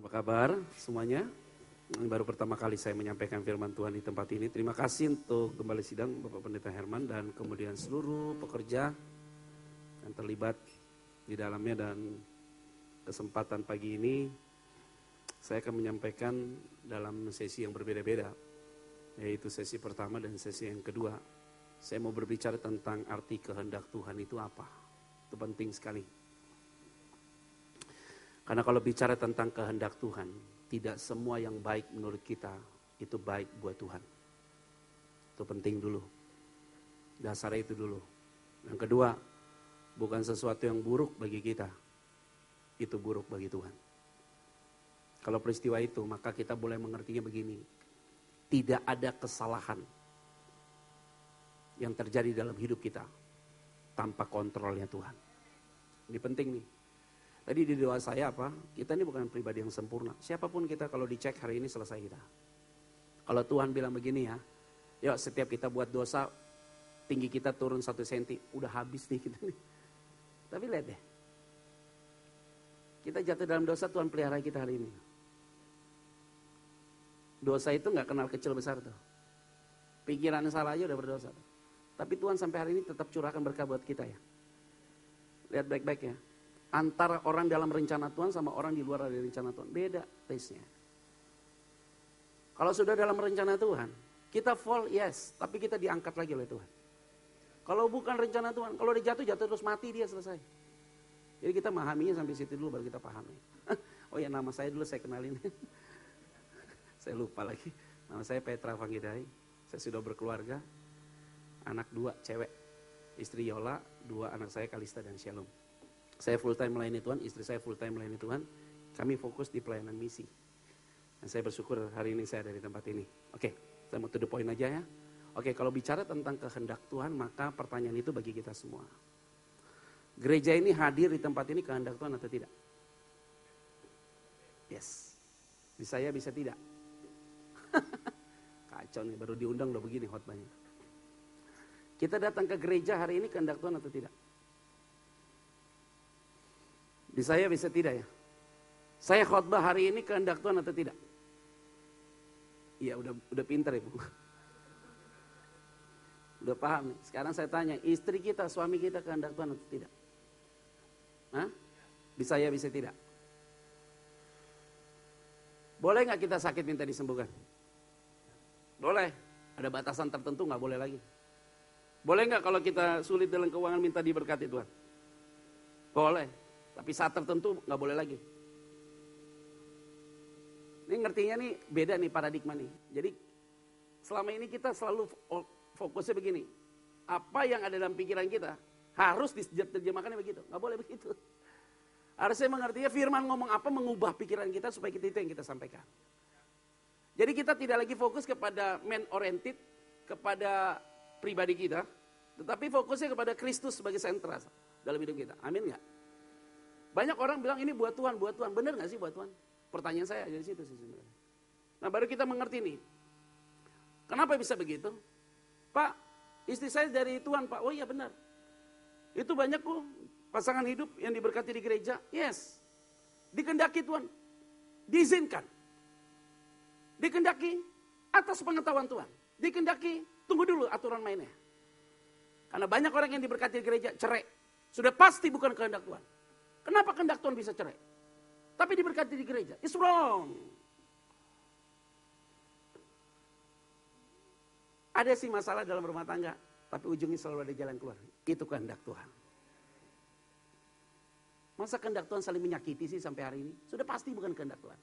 Apa kabar semuanya? Ini baru pertama kali saya menyampaikan firman Tuhan di tempat ini. Terima kasih untuk Gembala Sidang Bapak Pendeta Herman dan kemudian seluruh pekerja yang terlibat di dalamnya, dan kesempatan pagi ini saya akan menyampaikan dalam sesi yang berbeda-beda, yaitu sesi pertama dan sesi yang kedua. Saya mau berbicara tentang arti kehendak Tuhan itu apa. Itu penting sekali. Karena kalau bicara tentang kehendak Tuhan, tidak semua yang baik menurut kita itu baik buat Tuhan. Itu penting dulu. Dasarnya itu dulu. Yang kedua, bukan sesuatu yang buruk bagi kita, itu buruk bagi Tuhan. Kalau peristiwa itu, maka kita boleh mengertinya begini. Tidak ada kesalahan yang terjadi dalam hidup kita tanpa kontrolnya Tuhan. Ini penting nih. Tadi di doa saya apa? Kita ini bukan pribadi yang sempurna. Siapapun kita kalau dicek hari ini selesai kita. Kalau Tuhan bilang begini ya, yuk setiap kita buat dosa, tinggi kita turun 1 senti, udah habis nih kita nih. Tapi lihat deh, kita jatuh dalam dosa, Tuhan pelihara kita hari ini. Dosa itu gak kenal kecil besar tuh. Pikiran salah aja udah berdosa tuh. Tapi Tuhan sampai hari ini tetap curahkan berkah buat kita ya. Lihat baik-baik ya. Antara orang dalam rencana Tuhan sama orang di luar dari rencana Tuhan. Beda taste-nya. Kalau sudah dalam rencana Tuhan, kita fall yes, tapi kita diangkat lagi oleh Tuhan. Kalau bukan rencana Tuhan, kalau dia jatuh terus mati dia selesai. Jadi kita memahaminya sampai situ dulu baru kita pahami. Oh ya, nama saya dulu saya kenalin. Saya lupa lagi. Nama saya Petra Vanggidai. Saya sudah berkeluarga. Anak 2 cewek. Istri Yola, 2 anak saya Kalista dan Shalom. Saya full time melayani Tuhan, istri saya full time melayani Tuhan. Kami fokus di pelayanan misi. Dan saya bersyukur hari ini saya ada di tempat ini. Oke, saya mau to the point aja ya. Oke, kalau bicara tentang kehendak Tuhan, maka pertanyaan itu bagi kita semua. Gereja ini hadir di tempat ini kehendak Tuhan atau tidak? Yes. Bisa ya, bisa tidak. Kacau nih, baru diundang udah begini khotbahnya. Kita datang ke gereja hari ini kehendak Tuhan atau tidak? Bisa ya, bisa tidak ya? Saya khotbah hari ini kehendak Tuhan atau tidak? Iya, udah pintar ya Bu. Udah paham nih. Sekarang saya tanya, istri kita, suami kita kehendak Tuhan atau tidak? Hah? Bisa ya, bisa tidak? Boleh gak kita sakit minta disembuhkan? Boleh. Ada batasan tertentu gak boleh lagi. Boleh gak kalau kita sulit dalam keuangan minta diberkati Tuhan? Boleh. Tapi saat tertentu gak boleh lagi. Ini ngertinya nih beda nih paradigma nih. Jadi selama ini kita selalu fokusnya begini. Apa yang ada dalam pikiran kita harus diterjemahkannya begitu. Gak boleh begitu. Harusnya mengertinya firman ngomong apa mengubah pikiran kita supaya kita itu yang kita sampaikan. Jadi kita tidak lagi fokus kepada man oriented, kepada pribadi kita. Tetapi fokusnya kepada Kristus sebagai sentral dalam hidup kita. Amin gak? Banyak orang bilang ini buat Tuhan, buat Tuhan. Benar gak sih buat Tuhan? Pertanyaan saya dari situ sih sebenarnya. Nah baru kita mengerti nih. Kenapa bisa begitu? Pak, istri saya dari Tuhan Pak. Oh iya benar. Itu banyak kok pasangan hidup yang diberkati di gereja. Yes. Dikehendaki Tuhan. Diizinkan. Dikehendaki atas pengetahuan Tuhan. Dikehendaki, tunggu dulu aturan mainnya. Karena banyak orang yang diberkati di gereja cerai. Sudah pasti bukan kehendak Tuhan. Kenapa kehendak Tuhan bisa cerai? Tapi diberkati di gereja. It's wrong. Ada sih masalah dalam rumah tangga. Tapi ujungnya selalu ada jalan keluar. Itu kehendak Tuhan. Masa kehendak Tuhan saling menyakiti sih sampai hari ini? Sudah pasti bukan kehendak Tuhan.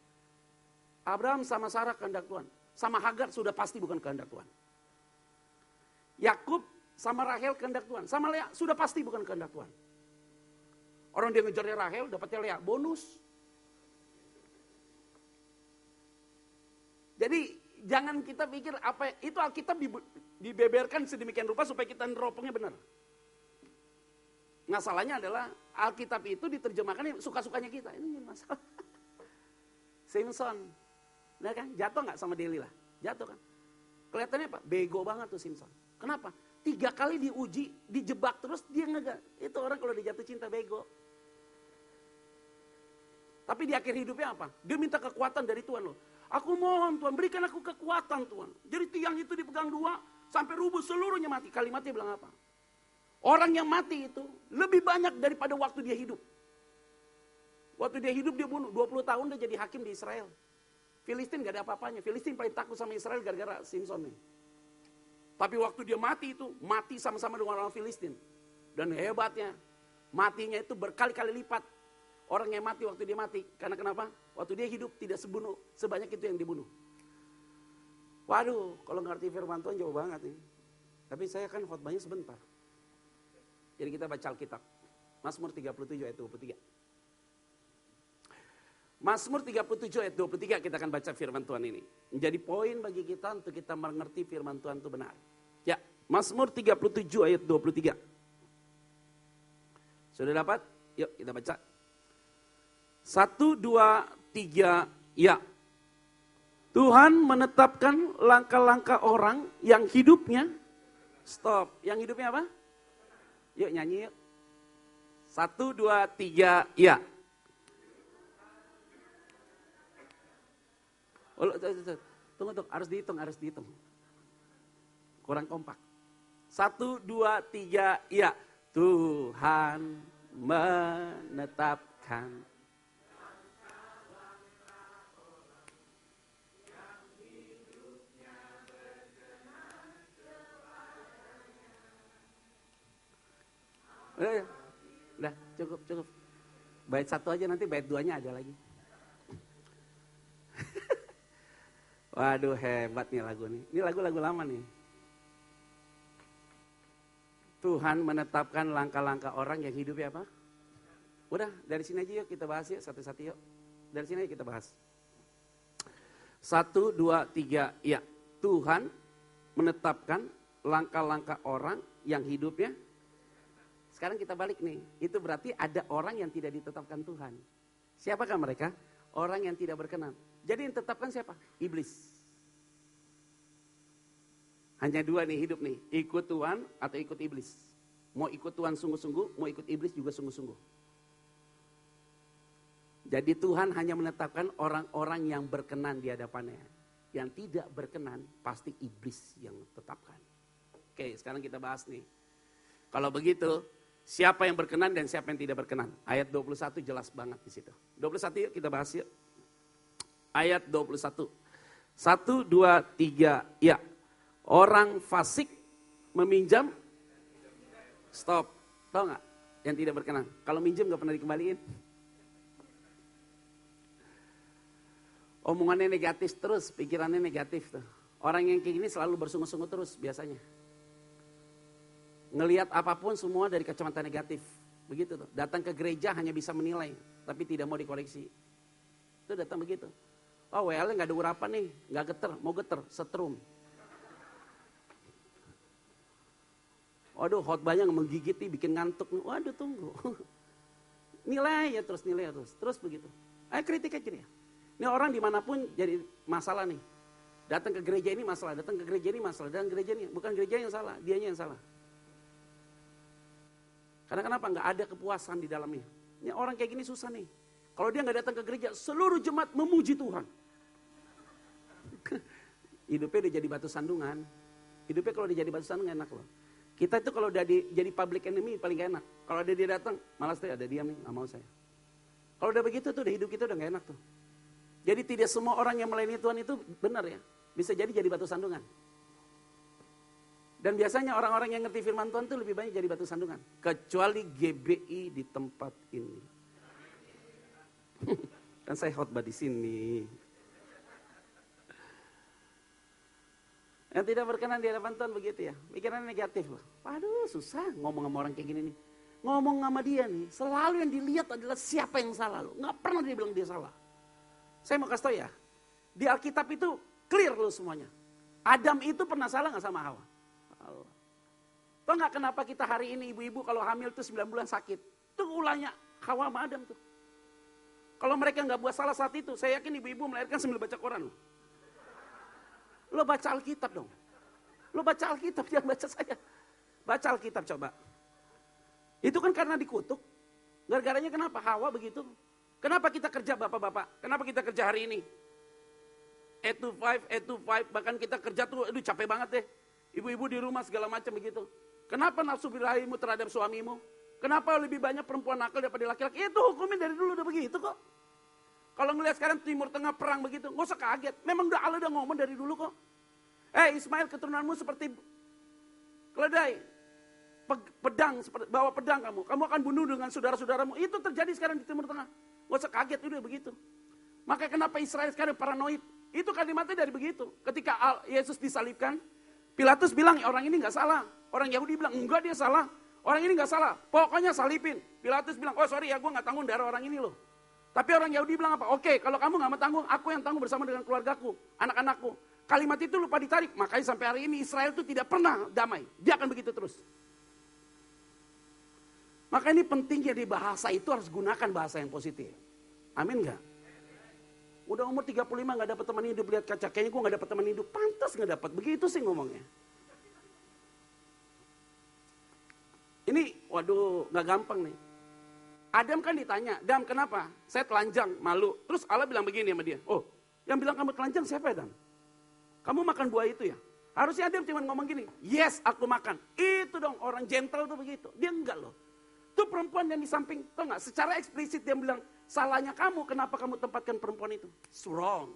Abraham sama Sarah kehendak Tuhan. Sama Hagar sudah pasti bukan kehendak Tuhan. Yakub sama Rahel kehendak Tuhan. Sama Lea sudah pasti bukan kehendak Tuhan. Orang dia ngejarnya Rahel, dapatnya Lea, bonus. Jadi jangan kita pikir apa itu Alkitab dibeberkan sedemikian rupa supaya kita neropongnya benar. Masalahnya adalah Alkitab itu diterjemahkan suka-sukanya kita. Ini masalah. Simpson, nah kan jatuh nggak sama Delila? Jatuh kan? Kelihatannya apa? Bego banget tuh Simpson. Kenapa? 3 kali diuji, dijebak terus dia nggak. Itu orang kalau dia jatuh cinta bego. Tapi di akhir hidupnya apa? Dia minta kekuatan dari Tuhan loh. Aku mohon Tuhan, berikan aku kekuatan Tuhan. Jadi tiang itu dipegang dua, sampai rubuh seluruhnya mati. Kalimatnya bilang apa? Orang yang mati itu lebih banyak daripada waktu dia hidup. Waktu dia hidup dia bunuh, 20 tahun dia jadi hakim di Israel. Filistin gak ada apa-apanya, Filistin paling takut sama Israel gara-gara Simpson nih. Tapi waktu dia mati itu, mati sama-sama dengan orang Filistin. Dan hebatnya, matinya itu berkali-kali lipat. Orang yang mati waktu dia mati. Karena kenapa? Waktu dia hidup tidak sebanyak itu yang dibunuh. Waduh, kalau ngerti firman Tuhan jauh banget nih. Tapi saya kan khotbahnya sebentar. Jadi kita baca Alkitab. Mazmur 37 ayat 23. Mazmur 37 ayat 23 kita akan baca firman Tuhan ini. Menjadi poin bagi kita untuk kita mengerti firman Tuhan itu benar. Ya, Mazmur 37 ayat 23. Sudah dapat? Yuk kita baca. 1, 2, 3, ya. Tuhan menetapkan langkah-langkah orang yang hidupnya, stop. Yang hidupnya apa? Yuk nyanyi yuk. 1, 2, 3, ya. Oh, tunggu, harus dihitung. Kurang kompak. 1, 2, 3, ya. Tuhan menetapkan. Udah, cukup. Bait 1 aja, nanti bait 2-nya ada lagi. Waduh, hebat nih lagu nih. Ini lagu-lagu lama nih. Tuhan menetapkan langkah-langkah orang yang hidupnya apa? Udah, dari sini aja yuk kita bahas yuk, satu-satu yuk. Dari sini aja kita bahas. 1, 2, 3, ya. Tuhan menetapkan langkah-langkah orang yang hidupnya. Sekarang kita balik nih, itu berarti ada orang yang tidak ditetapkan Tuhan. Siapakah mereka? Orang yang tidak berkenan. Jadi yang ditetapkan siapa? Iblis. Hanya 2 nih hidup nih, ikut Tuhan atau ikut iblis. Mau ikut Tuhan sungguh-sungguh, mau ikut iblis juga sungguh-sungguh. Jadi Tuhan hanya menetapkan orang-orang yang berkenan di hadapannya. Yang tidak berkenan pasti iblis yang tetapkan. Oke, sekarang kita bahas nih. Kalau begitu, siapa yang berkenan dan siapa yang tidak berkenan? Ayat 21 jelas banget di situ. 21 yuk kita bahas yuk. Ayat 21. 1, 2, 3, ya. Orang fasik meminjam, stop. Tahu nggak? Yang tidak berkenan. Kalau minjem nggak pernah dikembaliin. Omongannya negatif terus, pikirannya negatif tuh. Orang yang kayak gini selalu bersungguh-sungguh terus biasanya. Ngelihat apapun semua dari kacamata negatif. Begitu tuh. Datang ke gereja hanya bisa menilai, tapi tidak mau dikoreksi. Itu datang begitu. Oh WL-nya nggak ada urapan nih, nggak geter, mau geter, setrum. Waduh, khotbahnya menggigit nih, bikin ngantuk. Waduh, tunggu. Nilai ya terus, terus begitu. Ayo kritik aja dia. Ini orang dimanapun jadi masalah nih. Datang ke gereja ini masalah, datang ke gereja ini masalah, dan gereja ini bukan gereja yang salah, dianya yang salah. Karena kenapa? Nggak ada kepuasan di dalamnya. Ini orang kayak gini susah nih. Kalau dia nggak datang ke gereja, seluruh jemaat memuji Tuhan. Hidupnya udah jadi batu sandungan. Hidupnya kalau dia jadi batu sandungan enak loh. Kita itu kalau udah jadi public enemy paling gak enak. Kalau ada dia datang, malas tuh ada diam nih, gak mau saya. Kalau udah begitu tuh, udah hidup kita udah gak enak tuh. Jadi tidak semua orang yang melayani Tuhan itu benar ya. Bisa jadi batu sandungan. Dan biasanya orang-orang yang ngerti firman Tuhan tuh lebih banyak jadi batu sandungan. Kecuali GBI di tempat ini. Kan saya khotbah di sini. Yang tidak berkenan di hadapan Tuhan begitu ya. Pikirannya negatif loh. Waduh susah ngomong sama orang kayak gini nih. Ngomong sama dia nih, selalu yang dilihat adalah siapa yang salah loh. Gak pernah dia bilang dia salah. Saya mau kasih tau ya, di Alkitab itu clear loh semuanya. Adam itu pernah salah gak sama Hawa? Tahu gak kenapa kita hari ini ibu-ibu kalau hamil tuh 9 bulan sakit? Itu ulahnya Hawa sama Adam tuh. Kalau mereka gak buat salah saat itu, saya yakin ibu-ibu melahirkan sambil baca Quran loh. Lo baca Alkitab dong. Lo baca Alkitab, jangan baca saya. Baca Alkitab coba. Itu kan karena dikutuk. Gara-garanya kenapa? Hawa begitu. Kenapa kita kerja bapak-bapak? Kenapa kita kerja hari ini? 8 to 5, bahkan kita kerja tuh, aduh capek banget deh. Ibu-ibu di rumah segala macam begitu. Kenapa nafsu birahimu terhadap suamimu? Kenapa lebih banyak perempuan nakal daripada laki-laki? Itu hukumnya dari dulu udah begitu kok. Kalau ngelihat sekarang Timur Tengah perang begitu, nggak usah kaget. Memang udah Allah udah ngomong dari dulu kok. Ismail keturunanmu seperti keledai. Pedang, bawa pedang kamu. Kamu akan bunuh dengan saudara-saudaramu. Itu terjadi sekarang di Timur Tengah. Nggak usah kaget, udah begitu. Maka kenapa Israel sekarang paranoid? Itu kalimatnya dari begitu. Ketika Yesus disalibkan, Pilatus bilang orang ini nggak salah. Orang Yahudi bilang enggak dia salah. Orang ini nggak salah. Pokoknya salibin. Pilatus bilang, oh sorry ya gue nggak tanggung darah orang ini loh. Tapi orang Yahudi bilang apa? Oke, kalau kamu nggak mau tanggung, aku yang tanggung bersama dengan keluargaku, anak-anakku. Kalimat itu lupa ditarik. Makanya sampai hari ini Israel itu tidak pernah damai. Dia akan begitu terus. Maka ini pentingnya di bahasa itu harus gunakan bahasa yang positif. Amin nggak? Udah umur 35 gak dapat teman hidup, lihat kaca, kayaknya gue gak dapat teman hidup. Pantas gak dapat, begitu sih ngomongnya. Ini, waduh gak gampang nih. Adam kan ditanya, Adam kenapa? Saya telanjang, malu. Terus Allah bilang begini sama dia, oh yang bilang kamu telanjang siapa Adam? Kamu makan buah itu ya? Harusnya Adam cuma ngomong gini, yes aku makan. Itu dong orang gentle tuh begitu. Dia enggak loh. Itu perempuan yang di samping, tau gak? Secara eksplisit dia bilang, salahnya kamu, kenapa kamu tempatkan perempuan itu? It's wrong.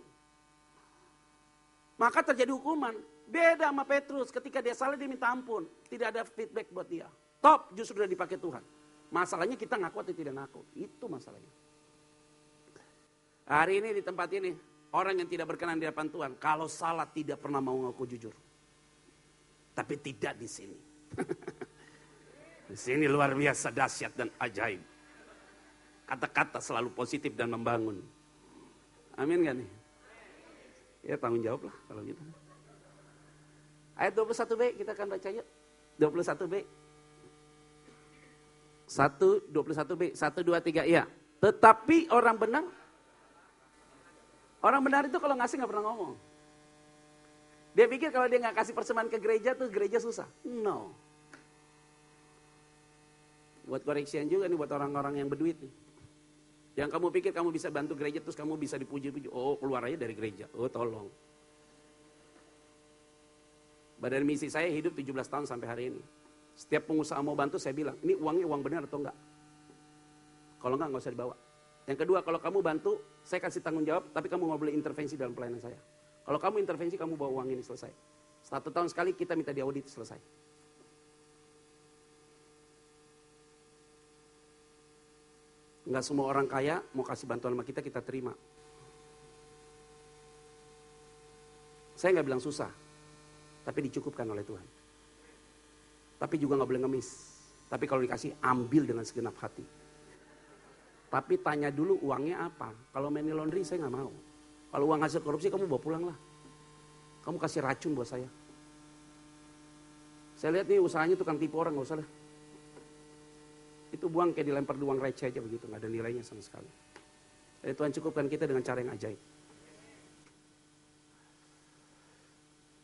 Maka terjadi hukuman. Beda sama Petrus, ketika dia salah dia minta ampun. Tidak ada feedback buat dia. Top, justru sudah dipakai Tuhan. Masalahnya kita ngaku atau tidak ngaku. Itu masalahnya. Hari ini di tempat ini, orang yang tidak berkenan di hadapan Tuhan, kalau salah tidak pernah mau ngaku jujur. Tapi tidak di sini. Di sini luar biasa dahsyat dan ajaib. Kata-kata selalu positif dan membangun. Amin gak nih? Ya tanggung jawab lah kalau gitu. Ayat 21b kita akan baca yuk. 21b. 21b. 1, 2, 3 iya. Tetapi orang benar itu kalau ngasih gak pernah ngomong. Dia pikir kalau dia gak kasih persembahan ke gereja tuh gereja susah. No. Buat koreksian juga nih buat orang-orang yang berduit nih. Yang kamu pikir kamu bisa bantu gereja terus kamu bisa dipuji-puji. Oh keluar aja dari gereja. Oh tolong. Badan misi saya hidup 17 tahun sampai hari ini. Setiap pengusaha mau bantu saya bilang, ini uangnya uang benar atau enggak? Kalau enggak usah dibawa. Yang kedua kalau kamu bantu, saya kasih tanggung jawab tapi kamu nggak boleh intervensi dalam pelayanan saya. Kalau kamu intervensi kamu bawa uang ini selesai. 1 tahun sekali kita minta diaudit selesai. Enggak semua orang kaya mau kasih bantuan sama kita terima. Saya nggak bilang susah, tapi dicukupkan oleh Tuhan. Tapi juga nggak boleh ngemis. Tapi kalau dikasih, ambil dengan segenap hati. Tapi tanya dulu uangnya apa. Kalau money laundry saya nggak mau. Kalau uang hasil korupsi kamu bawa pulang lah. Kamu kasih racun buat saya. Saya lihat nih usahanya tukang tipu orang, nggak usah lah. Itu buang kayak dilempar uang receh aja begitu, nggak ada nilainya sama sekali. Jadi Tuhan cukupkan kita dengan cara yang ajaib.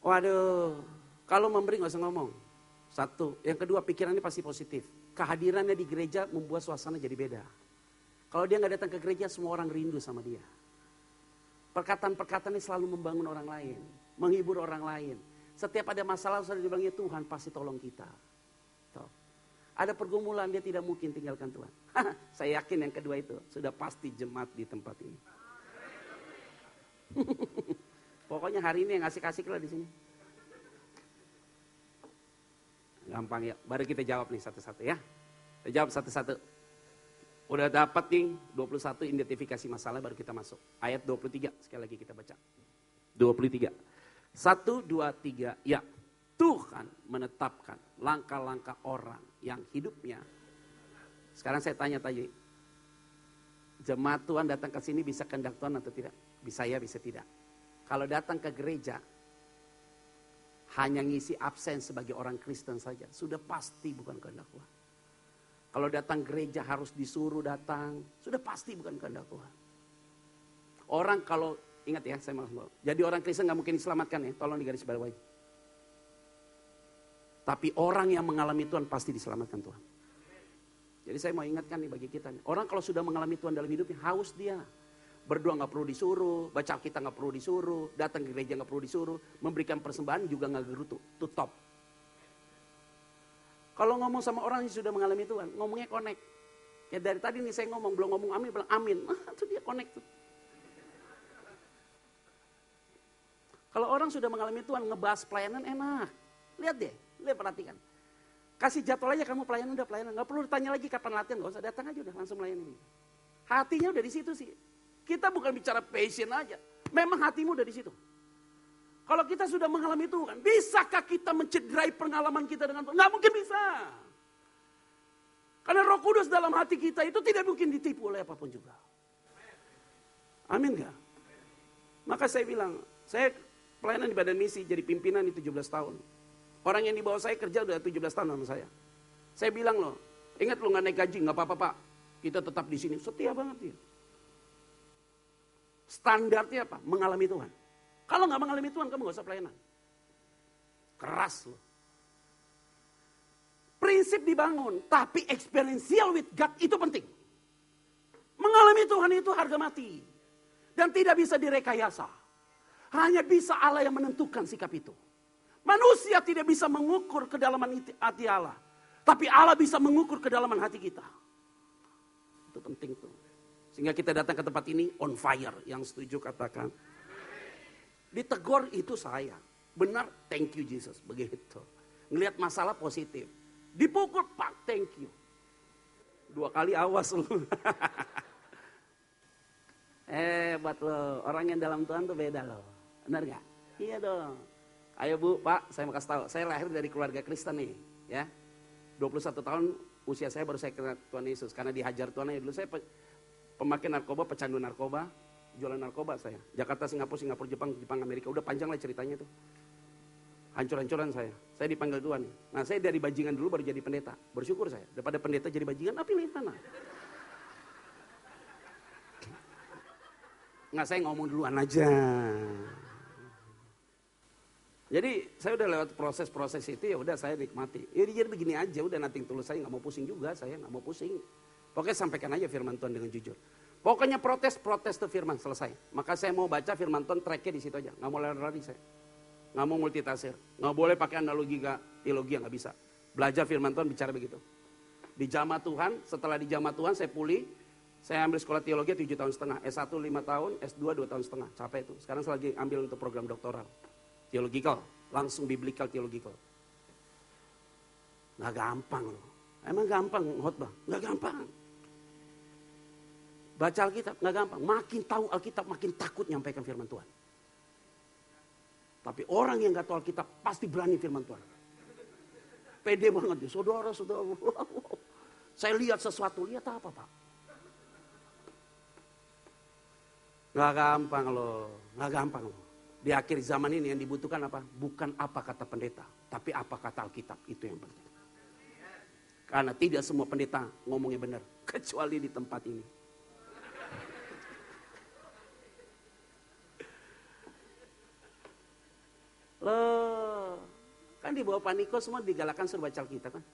Waduh, kalau memberi nggak usah ngomong. 1, yang kedua pikirannya pasti positif. Kehadirannya di gereja membuat suasana jadi beda. Kalau dia nggak datang ke gereja, semua orang rindu sama dia. Perkataan-perkataannya selalu membangun orang lain, menghibur orang lain. Setiap ada masalah, sudah dibilangnya Tuhan pasti tolong kita. Tuh. Ada pergumulan, dia tidak mungkin tinggalkan Tuhan. Saya yakin yang kedua itu sudah pasti jemaat di tempat ini. Pokoknya hari ini yang asik-asik lah di sini. Gampang ya, baru kita jawab nih satu-satu ya. Kita jawab satu-satu. Udah dapat nih 21 identifikasi masalah, baru kita masuk. Ayat 23, sekali lagi kita baca. 23. 1, 2, 3, ya. Tuhan menetapkan langkah-langkah orang yang hidupnya. Sekarang saya tanya tadi, jemaat Tuhan datang ke sini bisa kehendak Tuhan atau tidak? Bisa ya, bisa tidak. Kalau datang ke gereja, hanya ngisi absen sebagai orang Kristen saja, sudah pasti bukan kehendak Tuhan. Kalau datang gereja harus disuruh datang, sudah pasti bukan kehendak Tuhan. Orang kalau, ingat ya, saya mau. Jadi orang Kristen gak mungkin diselamatkan ya, tolong digarisbawahi. Tapi orang yang mengalami Tuhan pasti diselamatkan Tuhan. Jadi saya mau ingatkan nih bagi kita nih. Orang kalau sudah mengalami Tuhan dalam hidupnya, haus dia. Berdoa gak perlu disuruh, baca Alkitab gak perlu disuruh, datang ke gereja gak perlu disuruh, memberikan persembahan juga gak gerutu. Itu top. Kalau ngomong sama orang yang sudah mengalami Tuhan, ngomongnya connect. Ya dari tadi nih saya ngomong, belum ngomong amin, bilang amin. Itu dia connect tuh. Kalau orang sudah mengalami Tuhan, ngebahas pelayanan enak. Lihat deh, lihat perhatikan. Kasih jadwal aja kamu pelayanan, udah pelayanan. Gak perlu ditanya lagi kapan latihan, gak usah, datang aja udah langsung melayani. Hatinya udah di situ sih. Kita bukan bicara passion aja. Memang hatimu udah di situ. Kalau kita sudah mengalami Tuhan, bisakah kita mencederai pengalaman kita dengan Tuhan? Nggak mungkin bisa. Karena Roh Kudus dalam hati kita itu tidak mungkin ditipu oleh apapun juga. Amin gak? Maka saya bilang, saya pelayanan di Badan Misi, jadi pimpinan di 17 tahun. Orang yang di bawah saya kerja udah 17 tahun sama saya. Saya bilang loh, ingat lo gak naik gaji, gak apa-apa Pak. Kita tetap di sini, setia banget dia. Standarnya apa? Mengalami Tuhan. Kalau nggak mengalami Tuhan, kamu nggak usah pelayanan. Keras loh. Prinsip dibangun, tapi experiential with God itu penting. Mengalami Tuhan itu harga mati. Dan tidak bisa direkayasa. Hanya bisa Allah yang menentukan sikap itu. Manusia tidak bisa mengukur kedalaman hati Allah. Tapi Allah bisa mengukur kedalaman hati kita. Itu penting tuh. Sehingga kita datang ke tempat ini on fire. Yang setuju katakan. Ditegur itu saya. Benar, thank you Jesus. Begitu. Ngelihat masalah positif. Dipukul, Pak, thank you. 2 kali awas lu. Buat lo. Orang yang dalam Tuhan tuh beda loh. Benar gak? Iya dong. Ayo Bu, Pak, saya mau kasih tahu. Saya lahir dari keluarga Kristen nih. Ya. 21 tahun usia saya baru saya kenal Tuhan Yesus. Karena dihajar Tuhan aja. Dulu saya pemakai narkoba, pecandu narkoba. Jualan narkoba saya. Jakarta, Singapura, Jepang, Amerika. Udah panjang lah ceritanya tuh. Hancur-hancuran saya. Saya dipanggil Tuhan. Nah saya dari bajingan dulu baru jadi pendeta. Bersyukur saya. Daripada pendeta jadi bajingan, pilih mana? Nggak, saya ngomong duluan aja. Jadi saya udah lewat proses-proses itu, ya udah saya nikmati. Ya jadi begini aja, udah nothing tulus, saya nggak mau pusing juga, saya nggak mau pusing. Pokoknya sampaikan aja firman Tuhan dengan jujur. Pokoknya protes tuh firman, selesai. Maka saya mau baca firman Tuhan, tracknya di situ aja. Nggak mau lari-lari saya. Nggak mau multitafsir. Nggak boleh pakai analogi, teologi, nggak bisa. Belajar firman Tuhan, bicara begitu. Di jamaah Tuhan, setelah di jamaah Tuhan saya pulih. Saya ambil sekolah teologi 7 tahun setengah. S1 5 tahun, S2 2 tahun setengah. Capek itu. Sekarang saya lagi ambil untuk program doktoral. Theological, langsung biblical theological. Nggak gampang loh. Emang gampang khotbah? Nggak gampang. Baca Alkitab nggak gampang. Makin tahu Alkitab makin takut nyampaikan firman Tuhan. Tapi orang yang nggak tahu Alkitab pasti berani firman Tuhan. Pede banget ya, saudara. Saya lihat sesuatu, lihat apa Pak? Nggak gampang loh, nggak gampang loh. Di akhir zaman ini yang dibutuhkan apa? Bukan apa kata pendeta, tapi apa kata Alkitab, itu yang penting. Karena tidak semua pendeta ngomongnya benar, kecuali di tempat ini. Loh, kan di bawah Paniko semua digalakan suruh baca Alkitab kan?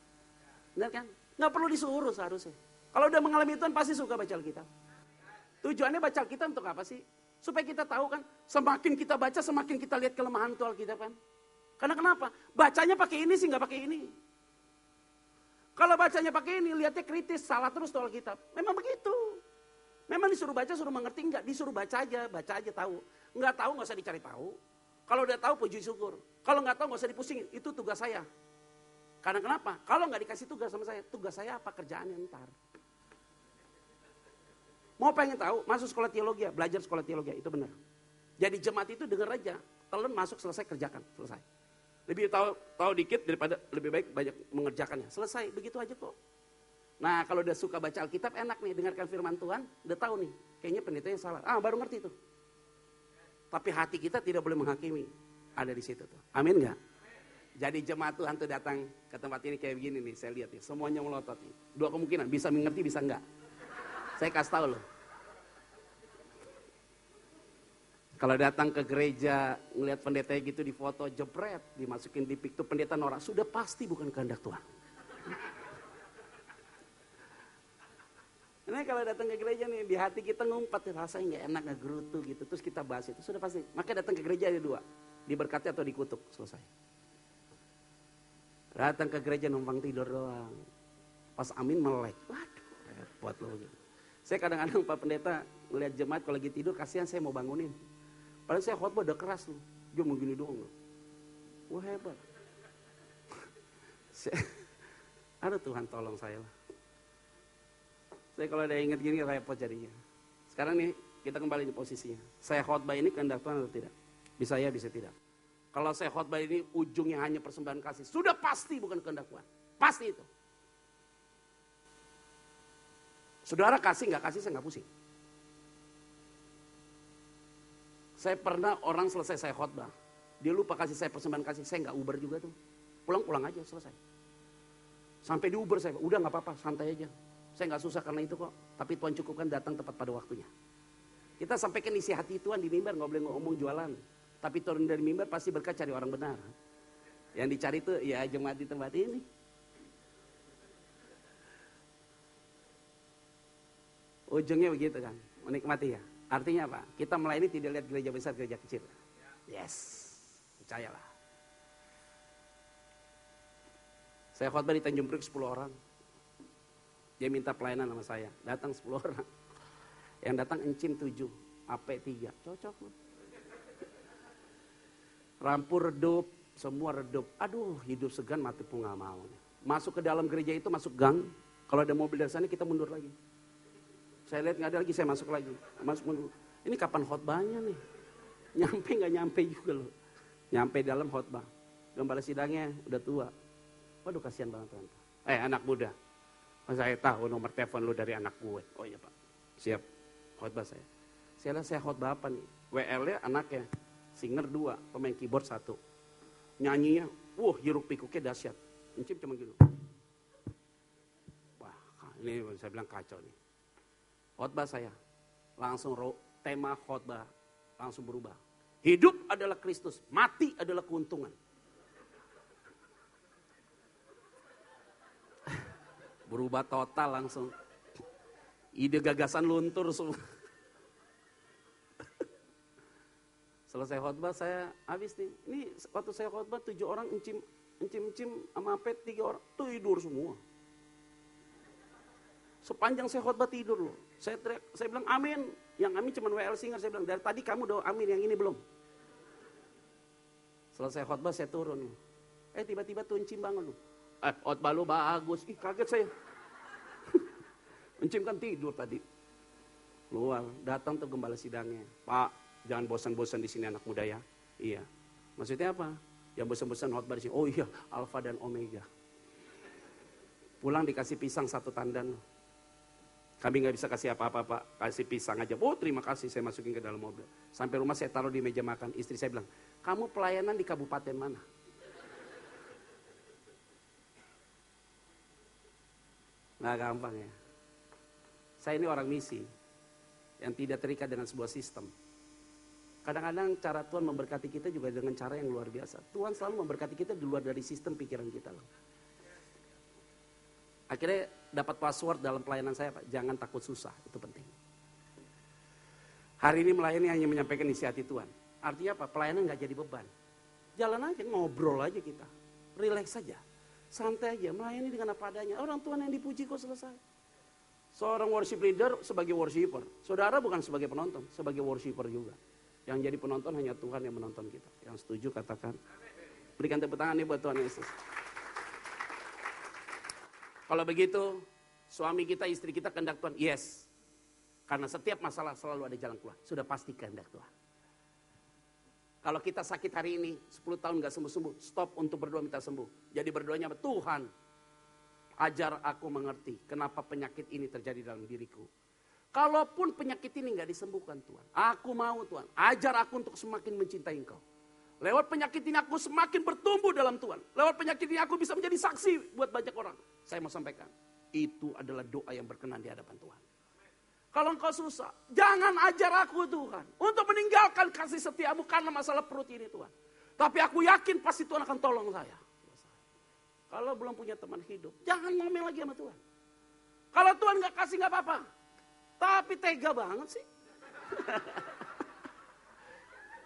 Benar kan? Nggak perlu disuruh seharusnya. Kalau udah mengalami Tuhan pasti suka baca Alkitab. Tujuannya baca Alkitab untuk apa sih? Supaya kita tahu kan, semakin kita baca semakin kita lihat kelemahan tuh Alkitab kan. Karena kenapa? Bacanya pakai ini sih nggak pakai ini. Kalau bacanya pakai ini, lihatnya kritis, salah terus tuh Alkitab. Memang begitu. Memang disuruh baca, suruh mengerti enggak? Disuruh baca aja tahu. Nggak tahu nggak usah dicari tahu. Kalau udah tahu puji syukur. Kalau nggak tahu nggak usah dipusingin. Itu tugas saya. Karena kenapa? Kalau nggak dikasih tugas sama saya, tugas saya apa kerjaannya ntar. Mau pengen tahu, masuk sekolah teologi, belajar sekolah teologi, itu benar. Jadi jemaat itu denger aja, telan masuk selesai kerjakan, selesai. Lebih tahu dikit daripada lebih baik banyak mengerjakannya. Selesai, begitu aja kok. Nah, kalau udah suka baca Alkitab enak nih, dengarkan firman Tuhan, udah tahu nih, kayaknya pendetanya salah. Baru ngerti tuh. Tapi hati kita tidak boleh menghakimi. Ada di situ tuh. Amin enggak? Jadi jemaat Tuhan tuh datang ke tempat ini kayak begini nih, saya lihat nih, semuanya melotot nih. 2 kemungkinan, bisa mengerti, bisa enggak. Saya kasih tahu loh. Kalau datang ke gereja, ngelihat pendeta gitu di foto, jebret, dimasukin di pik, tuh pendeta norak, sudah pasti bukan kehendak Tuhan. kalau datang ke gereja nih, di hati kita ngumpat, rasanya nggak enak, nggak gerutu gitu. Terus kita bahas itu, sudah pasti. Makanya datang ke gereja ada dua, diberkati atau dikutuk, selesai. Datang ke gereja numpang tidur doang. Pas amin melek, waduh repot loh gitu. Saya kadang-kadang Pak Pendeta ngeliat jemaat kalau lagi tidur, kasihan saya mau bangunin. Padahal saya khotbah udah keras loh, dia mau gini doang loh. Wah hebat. Aduh Tuhan tolong saya lah. Saya kalau ada ingat gini repot jadinya. Sekarang nih kita kembali di posisinya. Saya khotbah ini kehendak Tuhan atau tidak? Bisa ya, bisa tidak. Kalau saya khotbah ini ujungnya hanya persembahan kasih, sudah pasti bukan kehendak Tuhan. Pasti itu. Saudara kasih nggak kasih saya nggak pusing. Saya pernah orang selesai saya khotbah, dia lupa kasih saya persembahan kasih, saya nggak Uber juga tuh. Pulang-pulang aja selesai. Sampai di Uber saya, udah nggak apa-apa, santai aja. Saya nggak susah karena itu kok. Tapi Tuhan cukupkan datang tepat pada waktunya. Kita sampaikan isi hati Tuhan di mimbar, nggak boleh ngomong jualan. Tapi turun dari mimbar pasti berkat cari orang benar. Yang dicari itu ya jemaat di tempat ini. Ujungnya begitu kan, menikmati ya. Artinya apa? Kita melayani tidak lihat gereja besar, gereja kecil. Yes, percayalah. Saya khotbah di Tanjung Priok 10 orang. Dia minta pelayanan sama saya, datang 10 orang. Yang datang encim 7, AP 3, cocok loh. Rampur redup, semua redup. Aduh, hidup segan mati pun gak mau. Masuk ke dalam gereja itu, masuk gang. Kalau ada mobil dari sana kita mundur lagi. Saya lihat gak ada lagi, saya masuk lagi. Masuk mundur. Ini kapan khotbahnya nih? Nyampe gak nyampe juga loh. Nyampe dalam khotbah. Gembala sidangnya udah tua. Waduh kasihan banget Tuhan. Anak muda. Saya tahu nomor telepon lu dari anak gue. Oh iya Pak. Siap. Khotbah saya. Saya khotbah apa nih? WL-nya anaknya. Singer 2, pemain keyboard 1. Nyanyinya, hiruk pikuknya dahsyat. Encim cuma gitu. Wah, ini saya bilang kacau nih. Khotbah saya, langsung tema khotbah langsung berubah. Hidup adalah Kristus, mati adalah keuntungan. Berubah total langsung. Ide gagasan luntur semua. Selesai khotbah saya habis nih. Ini waktu saya khotbah 7 orang encim sama pet 3 orang tidur semua. Sepanjang saya khotbah tidur loh. Saya bilang amin. Yang amin cuma WL Singer. Saya bilang dari tadi kamu doa amin, yang ini belum. Selesai khotbah saya turun. Tiba-tiba tuh encim bangun loh. Khotbah lu bagus. Ih kaget saya. Encim kan tidur tadi. Keluar, datang tuh gembala sidangnya. Pak, jangan bosan-bosan di sini anak muda ya. Iya. Maksudnya apa? Yang bosan-bosan khotbah di sini. Oh iya, Alfa dan Omega. Pulang dikasih pisang 1 tandan. Kami nggak bisa kasih apa-apa Pak, kasih pisang aja. Oh terima kasih, saya masukin ke dalam mobil. Sampai rumah saya taruh di meja makan. Istri saya bilang, kamu pelayanan di kabupaten mana? Nggak gampang ya. Saya ini orang misi yang tidak terikat dengan sebuah sistem. Kadang-kadang cara Tuhan memberkati kita juga dengan cara yang luar biasa. Tuhan selalu memberkati kita di luar dari sistem pikiran kita loh. Akhirnya dapat password dalam pelayanan saya Pak, jangan takut susah, itu penting. Hari ini melayani hanya menyampaikan isi hati Tuhan. Artinya apa? Pelayanan gak jadi beban. Jalan aja, ngobrol aja kita. Relax saja, santai aja, melayani dengan apa adanya. Orang Tuhan yang dipuji kok selesai. Seorang worship leader sebagai worshiper. Saudara bukan sebagai penonton, sebagai worshiper juga. Yang jadi penonton hanya Tuhan yang menonton kita. Yang setuju katakan. Berikan tepuk tangan nih buat Tuhan Yesus. Kalau begitu, suami kita, istri kita kehendak Tuhan. Yes. Karena setiap masalah selalu ada jalan keluar. Sudah pasti kehendak Tuhan. Kalau kita sakit hari ini, 10 tahun gak sembuh-sembuh, stop untuk berdoa minta sembuh. Jadi berdoanya apa? Tuhan, ajar aku mengerti kenapa penyakit ini terjadi dalam diriku. Kalaupun penyakit ini gak disembuhkan Tuhan, aku mau Tuhan, ajar aku untuk semakin mencintai Engkau. Lewat penyakit ini aku semakin bertumbuh dalam Tuhan. Lewat penyakit ini aku bisa menjadi saksi buat banyak orang. Saya mau sampaikan, itu adalah doa yang berkenan di hadapan Tuhan. Kalau engkau susah, jangan ajar aku Tuhan untuk meninggalkan kasih setiamu karena masalah perut ini Tuhan. Tapi aku yakin pasti Tuhan akan tolong saya. Kalau belum punya teman hidup, jangan ngomel lagi sama Tuhan. Kalau Tuhan gak kasih gak apa-apa. Tapi tega banget sih.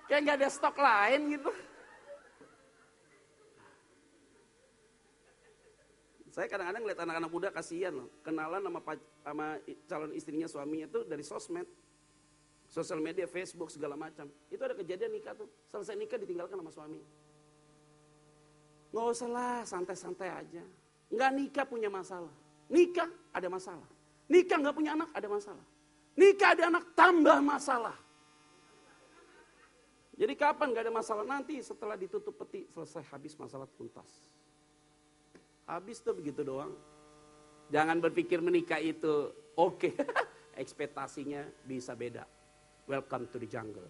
Kayak nggak ada stok lain gitu. Saya kadang-kadang ngeliat anak-anak muda kasihan loh. Kenalan sama calon istrinya, suaminya tuh dari sosmed. Sosial media, Facebook, segala macam. Itu ada kejadian nikah tuh. Selesai nikah ditinggalkan sama suami. Nggak usah lah, santai-santai aja. Nggak nikah punya masalah. Nikah ada masalah. Nikah nggak punya anak ada masalah. Nikah ada anak tambah masalah. Jadi kapan nggak ada masalah? Nanti setelah ditutup peti, selesai habis masalah tuntas. Habis tuh begitu doang. Jangan berpikir menikah itu oke. Ekspektasinya bisa beda. Welcome to the jungle.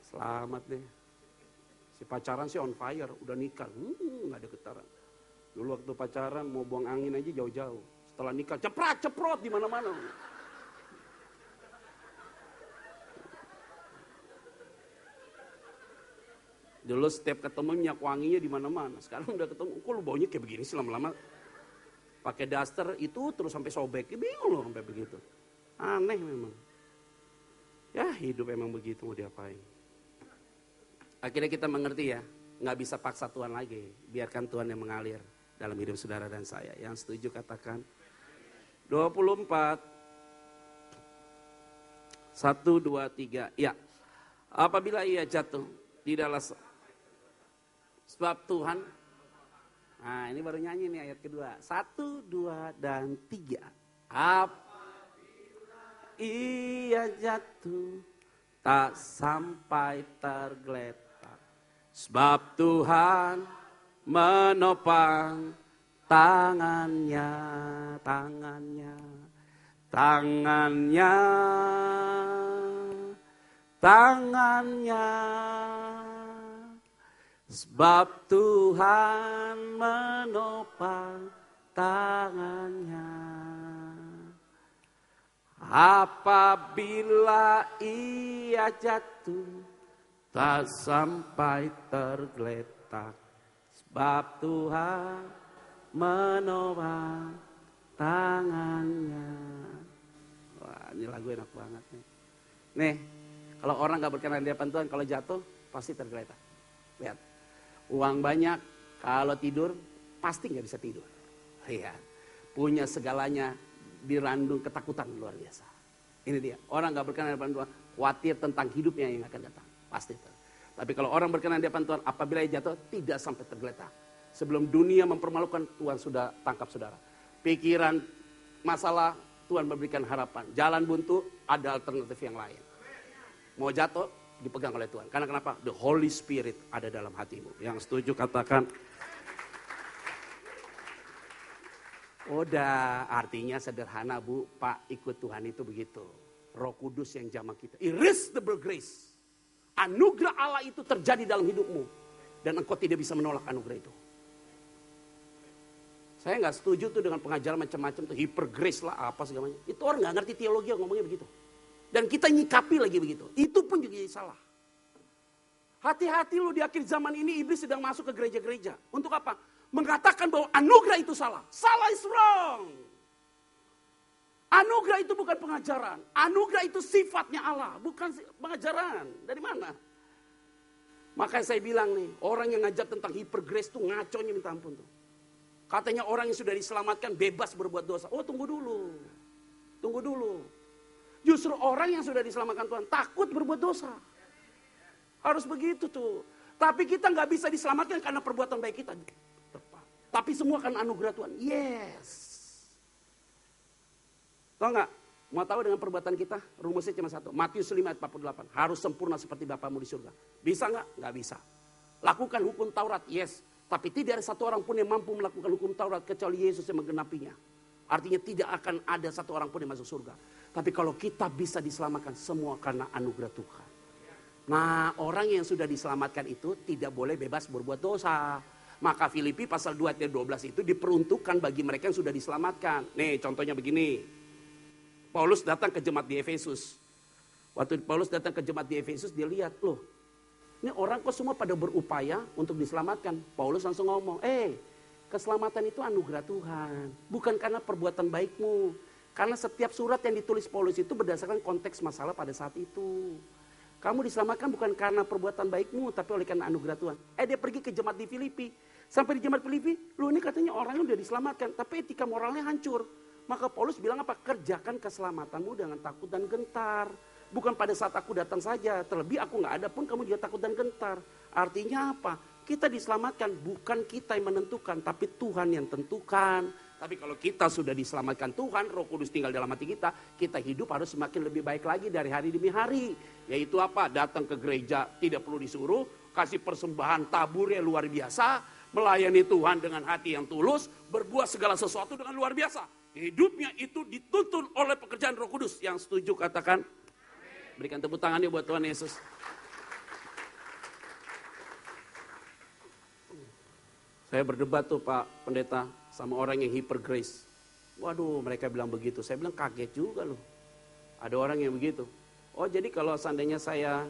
Selamat deh. Si pacaran sih on fire, udah nikah, nggak ada getaran. Dulu waktu pacaran mau buang angin aja jauh-jauh. Setelah nikah ceprot di mana-mana. Dulu setiap ketemu minyak wanginya di mana-mana. Sekarang udah ketemu, kok lu baunya kayak begini sih lama-lama. Pakai daster itu terus sampai sobek, bingung loh sampai begitu. Aneh memang. Ya hidup emang begitu, mau diapain. Akhirnya kita mengerti ya, nggak bisa paksa Tuhan lagi. Biarkan Tuhan yang mengalir dalam hidup saudara dan saya. Yang setuju katakan. 24. 1, 2, 3. Ya. Apabila ia jatuh, tidaklah sebab Tuhan. Nah ini baru nyanyi nih ayat kedua. 1, 2, dan 3. Apabila ia jatuh, tak sampai tergeletak. Sebab Tuhan menopang tangannya. Sebab Tuhan menopang tangannya. Apabila ia jatuh, tak sampai tergeletak. Sebab Tuhan menopang tangannya. Wah, ini lagu enak banget nih. Nih, kalau orang gak berkenan di hadapan Tuhan, kalau jatuh pasti tergeletak. Lihat, uang banyak, kalau tidur pasti gak bisa tidur. Lihat, punya segalanya, dirandung ketakutan luar biasa. Ini dia, orang gak berkenan di hadapan Tuhan, khawatir tentang hidupnya yang akan datang. Pasti itu. Tapi kalau orang berkenan di hadapan Tuhan, apabila ia jatuh, tidak sampai tergeletak. Sebelum dunia mempermalukan, Tuhan sudah tangkap saudara. Pikiran, masalah, Tuhan memberikan harapan. Jalan buntu, ada alternatif yang lain. Mau jatuh, dipegang oleh Tuhan. Karena kenapa? The Holy Spirit ada dalam hatimu. Yang setuju katakan. Udah, artinya sederhana Bu, Pak, ikut Tuhan itu begitu. Roh Kudus yang jamah kita. Irresistible grace. Anugerah Allah itu terjadi dalam hidupmu. Dan engkau tidak bisa menolak anugerah itu. Saya nggak setuju tuh dengan pengajaran macam-macam tuh. Hyper grace lah, apa segala macam. Itu orang nggak ngerti teologi ngomongnya begitu. Dan kita nyikapi lagi begitu. Itu pun juga salah. Hati-hati lu di akhir zaman ini iblis sedang masuk ke gereja-gereja. Untuk apa? Mengatakan bahwa anugerah itu salah. Salah is wrong. Anugerah itu bukan pengajaran. Anugerah itu sifatnya Allah, bukan pengajaran. Dari mana? Makanya saya bilang nih, orang yang ngajar tentang hyper grace tuh ngaconya minta ampun tuh. Katanya orang yang sudah diselamatkan bebas berbuat dosa. Oh tunggu dulu. Tunggu dulu. Justru orang yang sudah diselamatkan Tuhan takut berbuat dosa. Harus begitu tuh. Tapi kita nggak bisa diselamatkan karena perbuatan baik kita. Tepat. Tapi semua karena anugerah Tuhan. Yes. Tahu nggak? Mau tahu dengan perbuatan kita? Rumusnya cuma satu. Matius 5 ayat 48. Harus sempurna seperti Bapamu di surga. Bisa nggak? Nggak bisa. Lakukan hukum Taurat. Yes. Tapi tidak ada satu orang pun yang mampu melakukan hukum Taurat kecuali Yesus yang menggenapinya. Artinya tidak akan ada satu orang pun yang masuk surga. Tapi kalau kita bisa diselamatkan semua karena anugerah Tuhan. Nah orang yang sudah diselamatkan itu tidak boleh bebas berbuat dosa. Maka Filipi pasal 2 ayat 12 itu diperuntukkan bagi mereka yang sudah diselamatkan. Nih contohnya begini. Paulus datang ke jemaat di Efesus. Waktu Paulus datang ke jemaat di Efesus dia lihat loh. Ini orang kok semua pada berupaya untuk diselamatkan. Paulus langsung ngomong, Keselamatan itu anugerah Tuhan, bukan karena perbuatan baikmu. Karena setiap surat yang ditulis Paulus itu berdasarkan konteks masalah pada saat itu. Kamu diselamatkan bukan karena perbuatan baikmu, tapi oleh karena anugerah Tuhan. Dia pergi ke jemaat di Filipi. Sampai di jemaat Filipi, lu ini katanya orangnya udah diselamatkan, tapi etika moralnya hancur. Maka Paulus bilang apa? Kerjakan keselamatanmu dengan takut dan gentar. Bukan pada saat aku datang saja, terlebih aku gak ada pun kamu juga takut dan gentar. Artinya apa? Kita diselamatkan, bukan kita yang menentukan, tapi Tuhan yang tentukan. Tapi kalau kita sudah diselamatkan Tuhan, Roh Kudus tinggal dalam hati kita, kita hidup harus semakin lebih baik lagi dari hari demi hari. Yaitu apa? Datang ke gereja tidak perlu disuruh, kasih persembahan tabur yang luar biasa, melayani Tuhan dengan hati yang tulus, berbuat segala sesuatu dengan luar biasa. Hidupnya itu dituntun oleh pekerjaan Roh Kudus. Yang setuju katakan, berikan tepuk tangannya buat Tuhan Yesus. Saya berdebat tuh Pak Pendeta sama orang yang hyper grace. Waduh, mereka bilang begitu. Saya bilang kaget juga loh. Ada orang yang begitu. Oh, jadi kalau seandainya saya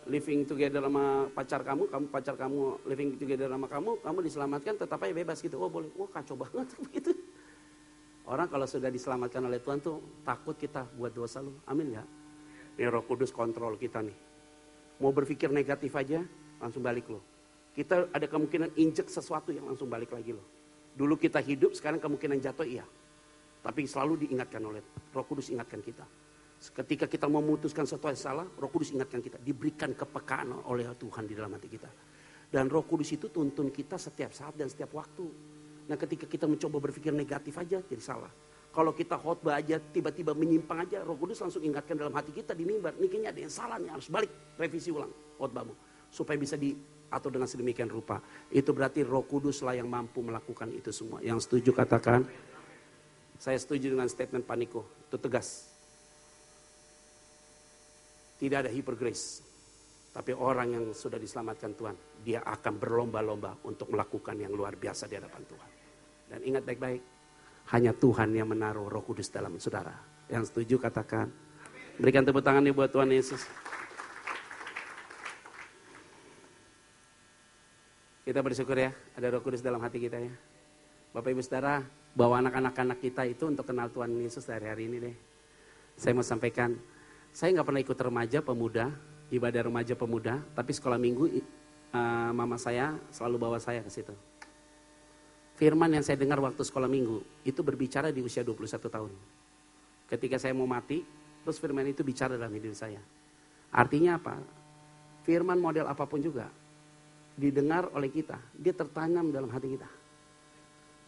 living together sama pacar kamu pacar kamu living together sama kamu diselamatkan tetap aja bebas gitu. Oh, boleh. Wah, kacau banget begitu. Orang kalau sudah diselamatkan oleh Tuhan tuh takut kita buat dosa loh. Amin ya. Ini Roh Kudus kontrol kita nih. Mau berpikir negatif aja langsung balik loh. Kita ada kemungkinan injek sesuatu yang langsung balik lagi loh. Dulu kita hidup, sekarang kemungkinan jatuh iya. Tapi selalu diingatkan oleh Roh Kudus, ingatkan kita. Ketika kita memutuskan sesuatu yang salah, Roh Kudus ingatkan kita. Diberikan kepekaan oleh Tuhan di dalam hati kita. Dan Roh Kudus itu tuntun kita setiap saat dan setiap waktu. Nah, ketika kita mencoba berpikir negatif aja, jadi salah. Kalau kita khotbah aja, tiba-tiba menyimpang aja, Roh Kudus langsung ingatkan dalam hati kita di mimbar. Ini kayaknya ada yang salah nih, harus balik, revisi ulang khotbahmu. Supaya bisa atau dengan sedemikian rupa. Itu berarti Roh Kudus lah yang mampu melakukan itu semua. Yang setuju katakan. Saya setuju dengan statement Pak Niko. Itu tegas. Tidak ada hyper grace. Tapi orang yang sudah diselamatkan Tuhan, dia akan berlomba-lomba untuk melakukan yang luar biasa di hadapan Tuhan. Dan ingat baik-baik, hanya Tuhan yang menaruh Roh Kudus dalam saudara. Yang setuju katakan. Berikan tepuk tangan buat Tuhan Yesus. Kita bersyukur ya, ada Roh Kudus dalam hati kita ya. Bapak Ibu Saudara, bawa anak-anak kita itu untuk kenal Tuhan Yesus dari hari ini deh. Saya mau sampaikan, saya gak pernah ikut remaja pemuda, ibadah remaja pemuda, tapi sekolah minggu mama saya selalu bawa saya ke situ. Firman yang saya dengar waktu sekolah minggu, itu berbicara di usia 21 tahun. Ketika saya mau mati, terus firman itu bicara dalam hidup saya. Artinya apa? Firman model apapun juga didengar oleh kita, dia tertanam dalam hati kita.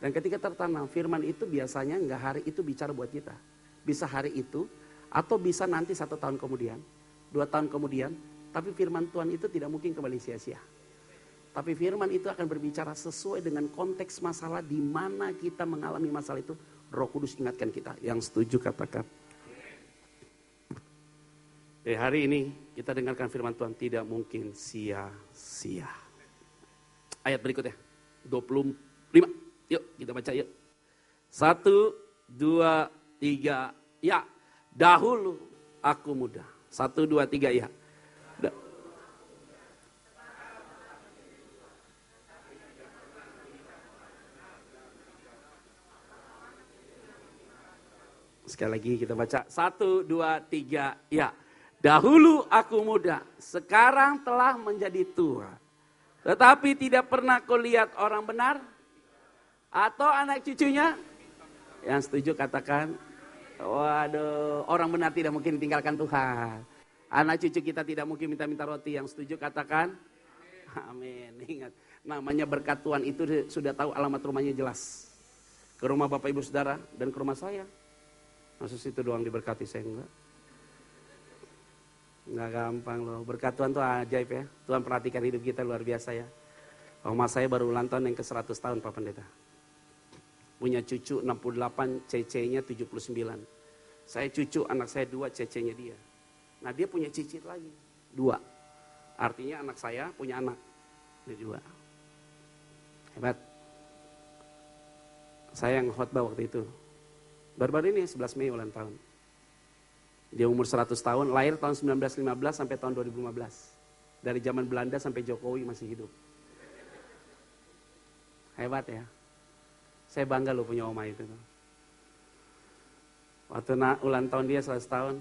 Dan ketika tertanam, firman itu biasanya enggak hari itu bicara buat kita. Bisa hari itu, atau bisa nanti 1 tahun kemudian, 2 tahun kemudian, tapi firman Tuhan itu tidak mungkin kembali sia-sia. Tapi firman itu akan berbicara sesuai dengan konteks masalah di mana kita mengalami masalah itu. Roh Kudus ingatkan kita. Yang setuju katakan. Hari ini kita dengarkan firman Tuhan tidak mungkin sia-sia. Ayat berikutnya, 25. Yuk kita baca yuk. 1, 2, 3, ya. Dahulu aku muda. 1, 2, 3, ya. Sekali lagi kita baca. 1, 2, 3, ya. Dahulu aku muda, sekarang telah menjadi tua. Tetapi tidak pernah kau lihat orang benar atau anak cucunya. Yang setuju katakan, waduh, orang benar tidak mungkin tinggalkan Tuhan. Anak cucu kita tidak mungkin minta-minta roti. Yang setuju katakan, amin. Ingat, namanya berkat Tuhan itu sudah tahu alamat rumahnya jelas. Ke rumah Bapak Ibu Saudara dan ke rumah saya. Maksud itu doang diberkati, saya enggak. Nggak gampang loh, berkat Tuhan tuh ajaib ya. Tuhan perhatikan hidup kita luar biasa ya. Oma saya baru ulang tahun yang ke-100 tahun Pak Pendeta. Punya cucu 68, cece-nya 79. Saya cucu, anak saya 2, cece-nya dia. Nah dia punya cicit lagi, 2. Artinya anak saya punya anak, dia 2. Hebat. Saya yang khotbah waktu itu. Baru-baru ini 11 Mei ulang tahun. Dia umur 100 tahun, lahir tahun 1915 sampai tahun 2015. Dari zaman Belanda sampai Jokowi masih hidup. Hebat ya. Saya bangga loh punya oma itu. Waktu ulang tahun dia 100 tahun,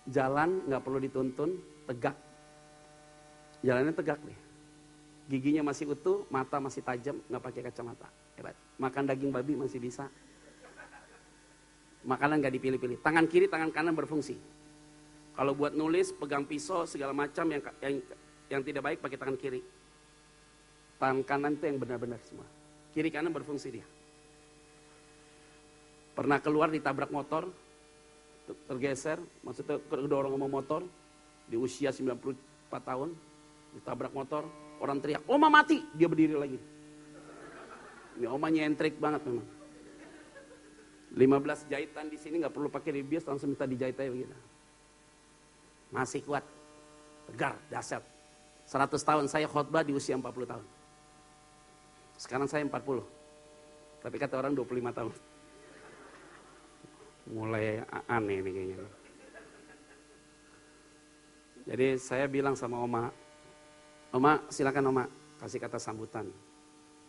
jalan nggak perlu dituntun, tegak. Jalannya tegak nih. Giginya masih utuh, mata masih tajam, nggak pakai kacamata. Hebat. Makan daging babi masih bisa. Makanan nggak dipilih-pilih. Tangan kiri, tangan kanan berfungsi. Kalau buat nulis, pegang pisau segala macam yang tidak baik pakai tangan kiri. Tangan kanan itu yang benar-benar semua. Kiri kanan berfungsi dia. Pernah keluar ditabrak motor, tergeser, maksudnya kedorong sama motor, di usia 94 tahun, ditabrak motor, orang teriak, oma mati, dia berdiri lagi. Ini oma nyentrik banget memang. 15 jahitan di sini nggak perlu pakai dibius, langsung minta dijahit aja begitu. Masih kuat, tegar, dahsyat. 100 tahun saya khotbah di usia 40 tahun. Sekarang saya 40, tapi kata orang 25 tahun. Mulai aneh nih kayaknya. Jadi saya bilang sama oma silakan oma, kasih kata sambutan.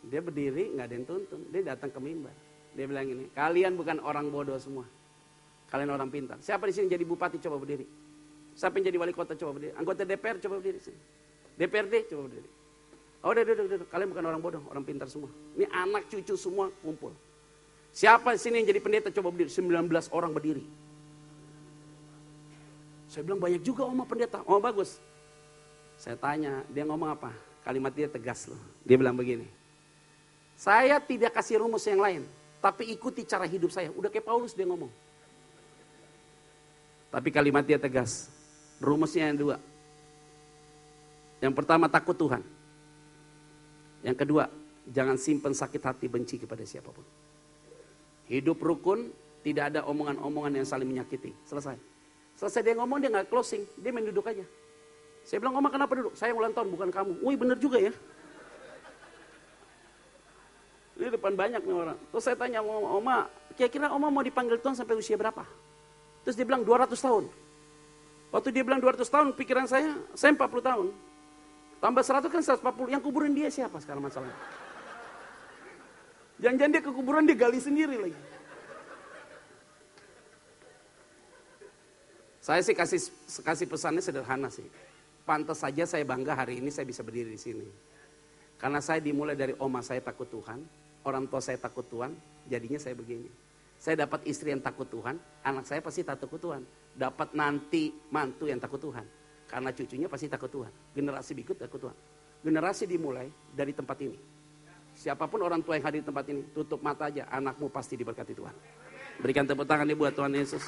Dia berdiri, nggak ada yang tuntun, dia datang ke mimbar. Dia bilang gini, kalian bukan orang bodoh semua, kalian orang pintar. Siapa di sini jadi bupati coba berdiri? Siapa yang jadi wali kota coba berdiri? Anggota DPR coba berdiri sini. DPRD coba berdiri. Oh udah, kalian bukan orang bodoh, orang pintar semua. Ini anak cucu semua kumpul. Siapa di sini yang jadi pendeta coba berdiri? 19 orang berdiri. Saya bilang banyak juga oma pendeta. Oh bagus. Saya tanya, dia ngomong apa? Kalimat dia tegas loh. Dia bilang begini. Saya tidak kasih rumus yang lain, tapi ikuti cara hidup saya. Udah kayak Paulus dia ngomong. Tapi kalimat dia tegas. Rumusnya yang dua. Yang pertama takut Tuhan. Yang kedua, jangan simpan sakit hati benci kepada siapapun. Hidup rukun, tidak ada omongan-omongan yang saling menyakiti. Selesai. Selesai dia ngomong, dia gak closing. Dia main duduk aja. Saya bilang, oma kenapa duduk? Saya ulang tahun, bukan kamu. Wih bener juga ya. Ini depan banyak nih orang. Terus saya tanya, oma, kira-kira oma mau dipanggil Tuhan sampai usia berapa? Terus dia bilang 200 tahun. Waktu dia bilang 200 tahun, pikiran saya 40 tahun. Tambah 100 kan 140. Yang kuburin dia siapa sekarang masalahnya? Jangan-jangan dia ke kuburan dia gali sendiri lagi. Saya sih kasih pesannya sederhana sih. Pantas saja saya bangga hari ini saya bisa berdiri di sini. Karena saya dimulai dari oma saya takut Tuhan, orang tua saya takut Tuhan, jadinya saya begini. Saya dapat istri yang takut Tuhan, anak saya pasti takut Tuhan. Dapat nanti mantu yang takut Tuhan. Karena cucunya pasti takut Tuhan. Generasi berikut takut Tuhan. Generasi dimulai dari tempat ini. Siapapun orang tua yang hadir di tempat ini, tutup mata aja, anakmu pasti diberkati Tuhan. Berikan tepuk tangan nih buat Tuhan Yesus.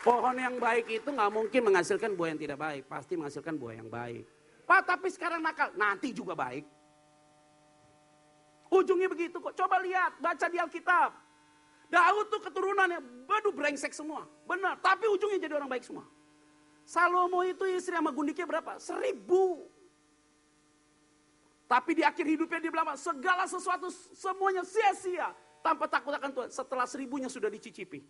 Pohon yang baik itu gak mungkin menghasilkan buah yang tidak baik. Pasti menghasilkan buah yang baik. Pak, tapi sekarang nakal, nanti juga baik. Ujungnya begitu kok. Coba lihat, baca di Alkitab. Daud tuh keturunannya, waduh brengsek semua. Benar, tapi ujungnya jadi orang baik semua. Salomo itu istri sama gundiknya berapa? 1000. Tapi di akhir hidupnya dia bilang, segala sesuatu semuanya sia-sia. Tanpa takut akan Tuhan. Setelah 1000-nya sudah dicicipi.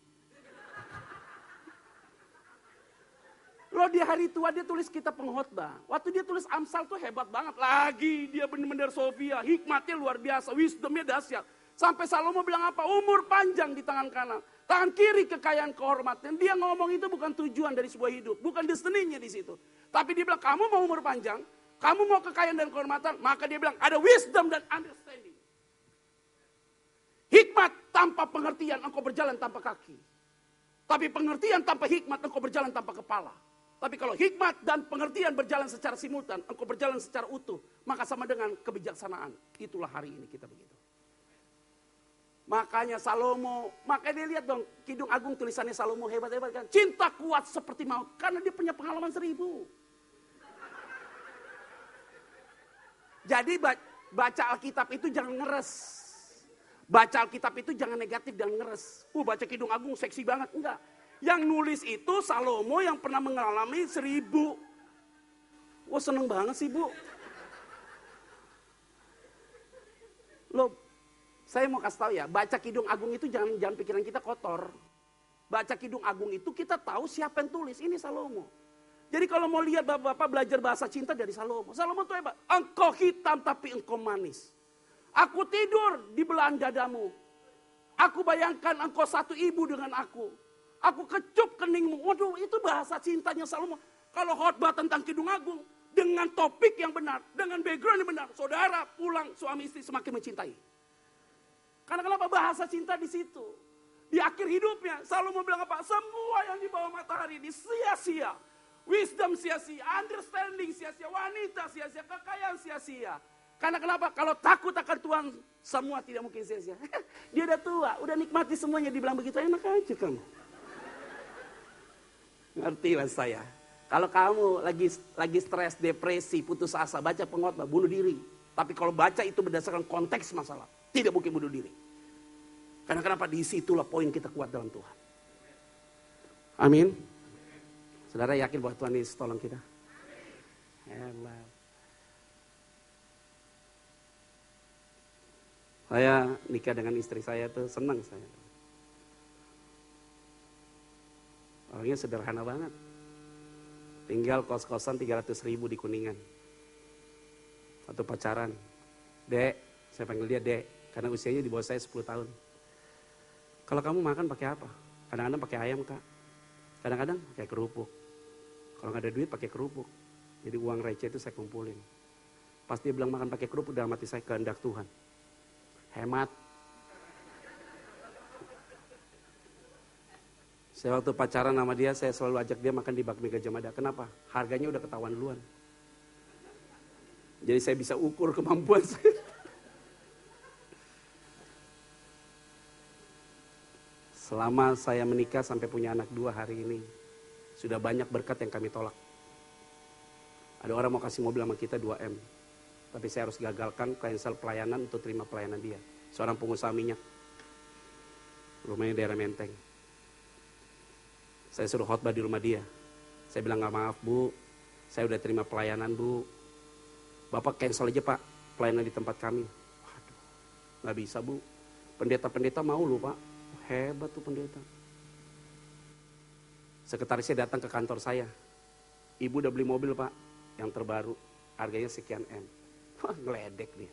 Loh di hari tua dia tulis kitab pengkhotbah. Waktu dia tulis Amsal tuh hebat banget. Lagi dia benar-benar Sofia. Hikmatnya luar biasa. Wisdomnya dahsyat. Sampai Salomo bilang apa? Umur panjang di tangan kanan. Tangan kiri kekayaan kehormatan. Dia ngomong itu bukan tujuan dari sebuah hidup. Bukan destiny-nya di situ. Tapi dia bilang kamu mau umur panjang. Kamu mau kekayaan dan kehormatan, maka dia bilang ada wisdom dan understanding. Hikmat tanpa pengertian, engkau berjalan tanpa kaki. Tapi pengertian tanpa hikmat, engkau berjalan tanpa kepala. Tapi kalau hikmat dan pengertian berjalan secara simultan, engkau berjalan secara utuh, maka sama dengan kebijaksanaan. Itulah hari ini kita begitu. Makanya Salomo, makanya dia lihat dong, Kidung Agung tulisannya Salomo hebat-hebat kan. Cinta kuat seperti maut, karena dia punya pengalaman 1000. Jadi baca Alkitab itu jangan ngeres. Baca Alkitab itu jangan negatif dan ngeres. Baca Kidung Agung seksi banget. Enggak. Yang nulis itu Salomo yang pernah mengalami 1000. Wah seneng banget sih bu. Loh, saya mau kasih tahu ya, baca Kidung Agung itu jangan pikiran kita kotor. Baca Kidung Agung itu kita tahu siapa yang tulis. Ini Salomo. Jadi kalau mau lihat bapak-bapak belajar bahasa cinta dari Salomo. Salomo itu hebat. Engkau hitam tapi engkau manis. Aku tidur di belahan dadamu. Aku bayangkan engkau satu ibu dengan aku. Aku kecup keningmu. Waduh, itu bahasa cintanya Salomo. Kalau khotbah tentang Kidung Agung, dengan topik yang benar, dengan background yang benar, saudara pulang suami istri semakin mencintai. Karena kenapa bahasa cinta di situ? Di akhir hidupnya, Salomo bilang apa? Semua yang di bawah matahari ini sia-sia. Wisdom sia-sia, understanding sia-sia, wanita sia-sia, kekayaan sia-sia. Karena kenapa? Kalau takut akan Tuhan, semua tidak mungkin sia-sia. Dia udah tua, udah nikmati semuanya, dibilang begitu, enak aja kamu. Ngertilah saya. Kalau kamu lagi stres, depresi, putus asa, baca pengkhotbah, bunuh diri. Tapi kalau baca itu berdasarkan konteks masalah, tidak mungkin bunuh diri. Karena kenapa? Di situlah poin kita kuat dalam Tuhan. Amin. Saudara yakin bahwa Tuhan Yesus tolong kita? Hebat. Saya nikah dengan istri saya tuh senang saya. Orangnya sederhana banget. Tinggal kos-kosan 300.000 di Kuningan. Atau pacaran. Dek, saya panggil dia Dek. Karena usianya di bawah saya 10 tahun. Kalau kamu makan pakai apa? Kadang-kadang pakai ayam Kak. Kadang-kadang pakai kerupuk. Kalau nggak ada duit pakai kerupuk. Jadi uang receh itu saya kumpulin. Pas dia bilang makan pakai kerupuk, dalam hati saya kehendak Tuhan. Hemat. Saya waktu pacaran sama dia, saya selalu ajak dia makan di Bakmi Gajah Mada. Kenapa? Harganya udah ketahuan duluan. Jadi saya bisa ukur kemampuan saya. Selama saya menikah sampai punya anak 2 hari ini, sudah banyak berkat yang kami tolak. Ada orang mau kasih mobil sama kita 2M. Tapi saya harus gagalkan cancel pelayanan untuk terima pelayanan dia. Seorang pengusaha minyak. Rumahnya daerah Menteng. Saya suruh khotbah di rumah dia. Saya bilang gak maaf Bu, saya udah terima pelayanan Bu. Bapak cancel aja Pak pelayanan di tempat kami. Waduh, gak bisa Bu. Pendeta-pendeta mau loh Pak. Hebat tuh pendeta. Sekretarisnya datang ke kantor saya. Ibu udah beli mobil Pak, yang terbaru. Harganya sekian M. Wah, ngeledek dia.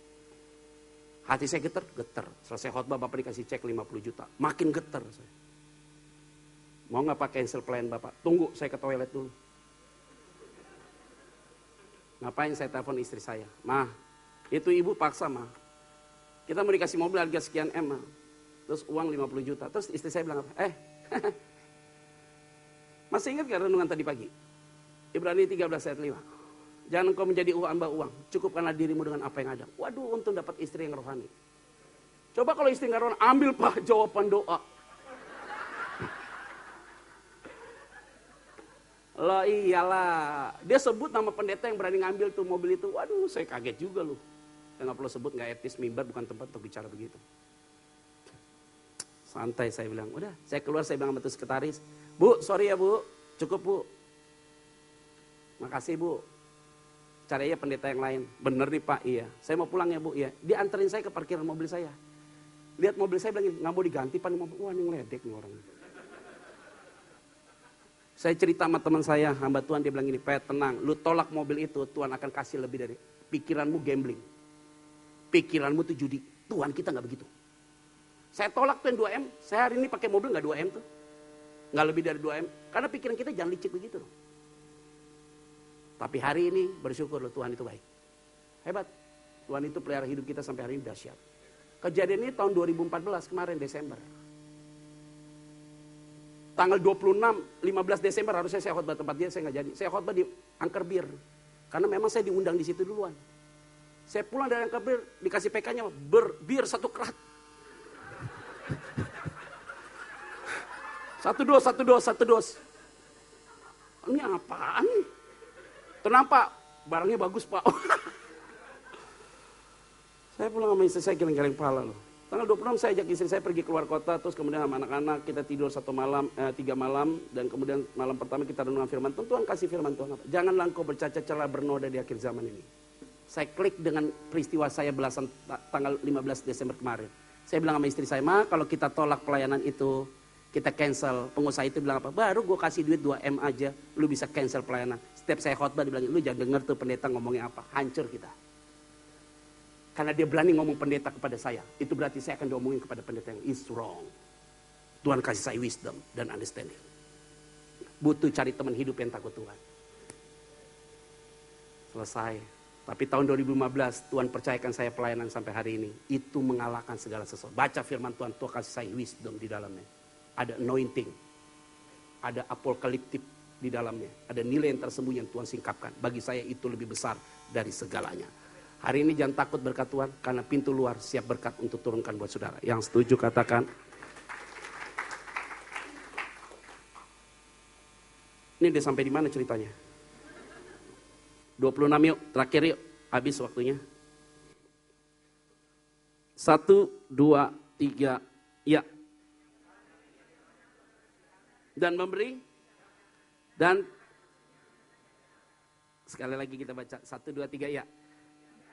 Hati saya getar. Selesai khotbah Bapak dikasih cek 50 juta. Makin getar saya. Mau gak Pak cancel pelayan Bapak? Tunggu, saya ke toilet dulu. Ngapain saya telepon istri saya? Mah, itu ibu paksa mah. Kita mau dikasih mobil harga sekian M mah. Terus uang 50 juta. Terus istri saya bilang apa? Masih ingat gak renungan tadi pagi? Ibrani 13 ayat 5. Jangan engkau menjadi hamba uang. Cukupkanlah dirimu dengan apa yang ada. Waduh, untung dapat istri yang rohani. Coba kalau istri yang rohani, ambil Pak jawaban doa. Loh iyalah. Dia sebut nama pendeta yang berani ngambil tuh mobil itu. Waduh, saya kaget juga loh. Saya gak perlu sebut, gak etis, mimbar bukan tempat untuk bicara begitu. Santai saya bilang. Udah, saya keluar, saya bilang sama tuh sekretaris. Bu, sorry ya Bu. Cukup Bu. Makasih Bu. Cari ya pendeta yang lain. Bener nih Pak, iya. Saya mau pulang ya Bu, iya. Dia anterin saya ke parkiran mobil saya. Lihat mobil saya bilang, nggak mau diganti Pak. Wah ini ngeledek nih orang. Saya cerita sama teman saya, hamba Tuhan, dia bilang gini, Pak tenang, lu tolak mobil itu, Tuhan akan kasih lebih dari. Pikiranmu gambling. Pikiranmu tuh judi. Tuhan kita nggak begitu. Saya tolak tuh yang 2M, saya hari ini pakai mobil nggak 2M tuh. Nggak lebih dari 2M. Karena pikiran kita jangan licik begitu loh. Tapi hari ini bersyukur loh Tuhan itu baik. Hebat. Tuhan itu pelihara hidup kita sampai hari ini dahsyat. Kejadian ini tahun 2014 kemarin Desember. Tanggal 26, 15 Desember harusnya saya khotbah tempat dia, saya nggak jadi. Saya khotbah di Angker Bir. Karena memang saya diundang di situ duluan. Saya pulang dari Angker Bir, dikasih PK-nya, bir 1 kerat. 1 dos. Ini apaan nih? Kenapa? Barangnya bagus Pak. Saya pulang sama istri saya geleng-geleng kepala loh. Tanggal 26 saya ajak istri saya pergi keluar kota. Terus kemudian sama anak-anak kita tidur 3 malam. Dan kemudian malam pertama kita renungan firman Tuhan. Tuhan kasih firman Tuhan apa? Janganlah engkau bercacat celah bernoda di akhir zaman ini. Saya klik dengan peristiwa saya belasan tanggal 15 Desember kemarin. Saya bilang sama istri saya, Ma kalau kita tolak pelayanan itu, kita cancel. Pengusaha itu bilang apa? Baru gue kasih duit 2M aja, lu bisa cancel pelayanan. Setiap saya khotbah dibilang, lu jangan denger tuh pendeta ngomongnya apa. Hancur kita. Karena dia berani ngomong pendeta kepada saya. Itu berarti saya akan diomongin kepada pendeta yang is wrong. Tuhan kasih saya wisdom dan understanding. Butuh cari teman hidup yang takut Tuhan. Selesai. Tapi tahun 2015 Tuhan percayakan saya pelayanan sampai hari ini. Itu mengalahkan segala sesuatu. Baca firman Tuhan, Tuhan kasih saya wisdom di dalamnya. Ada anointing. Ada apokaliptik di dalamnya. Ada nilai yang tersembunyi yang Tuhan singkapkan. Bagi saya itu lebih besar dari segalanya. Hari ini jangan takut berkat Tuhan. Karena pintu luar siap berkat untuk turunkan buat saudara. Yang setuju katakan. Ini udah sampai di mana ceritanya? 26 yuk, terakhir yuk. Habis waktunya. 1, 2, 3, ya. Dan memberi. Dan sekali lagi kita baca 1, 2, 3, ya.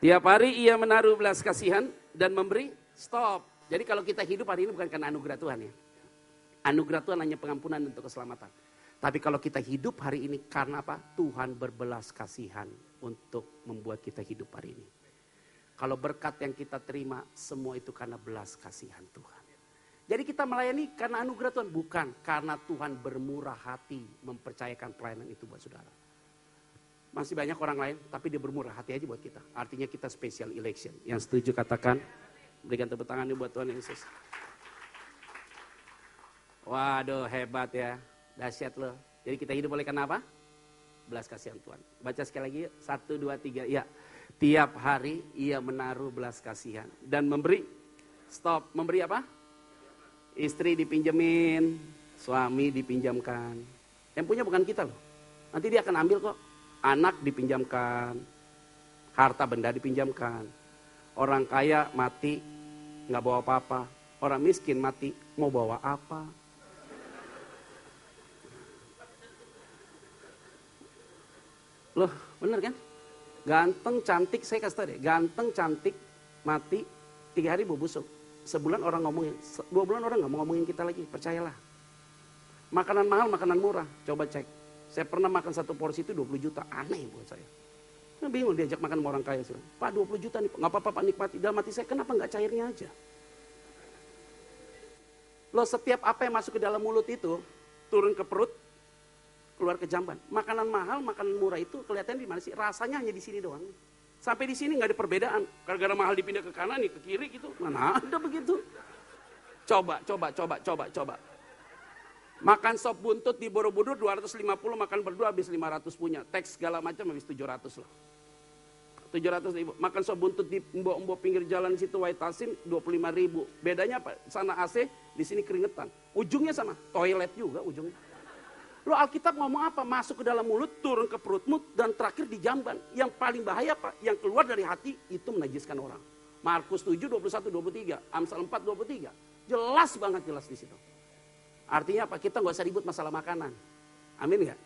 Tiap hari ia menaruh belas kasihan dan memberi. Stop. Jadi kalau kita hidup hari ini bukan karena anugerah Tuhan ya. Anugerah Tuhan hanya pengampunan untuk keselamatan. Tapi kalau kita hidup hari ini karena apa? Tuhan berbelas kasihan untuk membuat kita hidup hari ini. Kalau berkat yang kita terima, semua itu karena belas kasihan Tuhan. Jadi kita melayani karena anugerah Tuhan. Bukan karena Tuhan bermurah hati mempercayakan pelayanan itu buat saudara. Masih banyak orang lain, tapi dia bermurah hati aja buat kita. Artinya kita special election. Yang setuju katakan, berikan tepuk tangan buat Tuhan Yesus. Waduh, hebat ya. Dahsyat loh. Jadi kita hidup oleh karena apa? Belas kasihan Tuhan. Baca sekali lagi yuk. 1, 2, 3. Ya. Tiap hari ia menaruh belas kasihan. Dan memberi. Stop. Memberi apa? Istri dipinjemin. Suami dipinjamkan. Yang punya bukan kita loh. Nanti dia akan ambil kok. Anak dipinjamkan. Harta benda dipinjamkan. Orang kaya mati. Nggak bawa apa-apa. Orang miskin mati. Mau bawa apa? Loh, bener kan? Ganteng, cantik, saya kasih tau deh. Ganteng, cantik, mati, 3 hari bau busuk. Sebulan orang ngomongin, 2 bulan orang gak mau ngomongin kita lagi, percayalah. Makanan mahal, makanan murah, coba cek. Saya pernah makan 1 porsi itu 20 juta, aneh buat saya. Saya bingung diajak makan sama orang kaya. Pak 20 juta nih, gak apa-apa Pak nikmati. Dalam hati saya, kenapa gak cairnya aja? Loh, setiap apa yang masuk ke dalam mulut itu, turun ke perut, keluar ke jamban. Makanan mahal, makanan murah itu kelihatan di mana sih? Rasanya hanya di sini doang. Sampai di sini nggak ada perbedaan. Gara-gara mahal dipindah ke kanan nih, ke kiri gitu. Mana ada begitu? Coba. Makan sop buntut di Borobudur 250, makan berdua habis 500 punya. Teks segala macam habis 700 lah. 700 ribu. Makan sop buntut di embok-embok pinggir jalan situ White Tasim 25 ribu. Bedanya apa? Sana AC, di sini keringetan. Ujungnya sama, toilet juga ujungnya. Lo Alkitab ngomong apa? Masuk ke dalam mulut, turun ke perutmu, dan terakhir di jamban. Yang paling bahaya apa? Yang keluar dari hati, itu menajiskan orang. Markus 7, 21, 23. Amsal 4, 23. Jelas banget jelas di situ. Artinya apa? Kita nggak usah ribut masalah makanan. Amin nggak?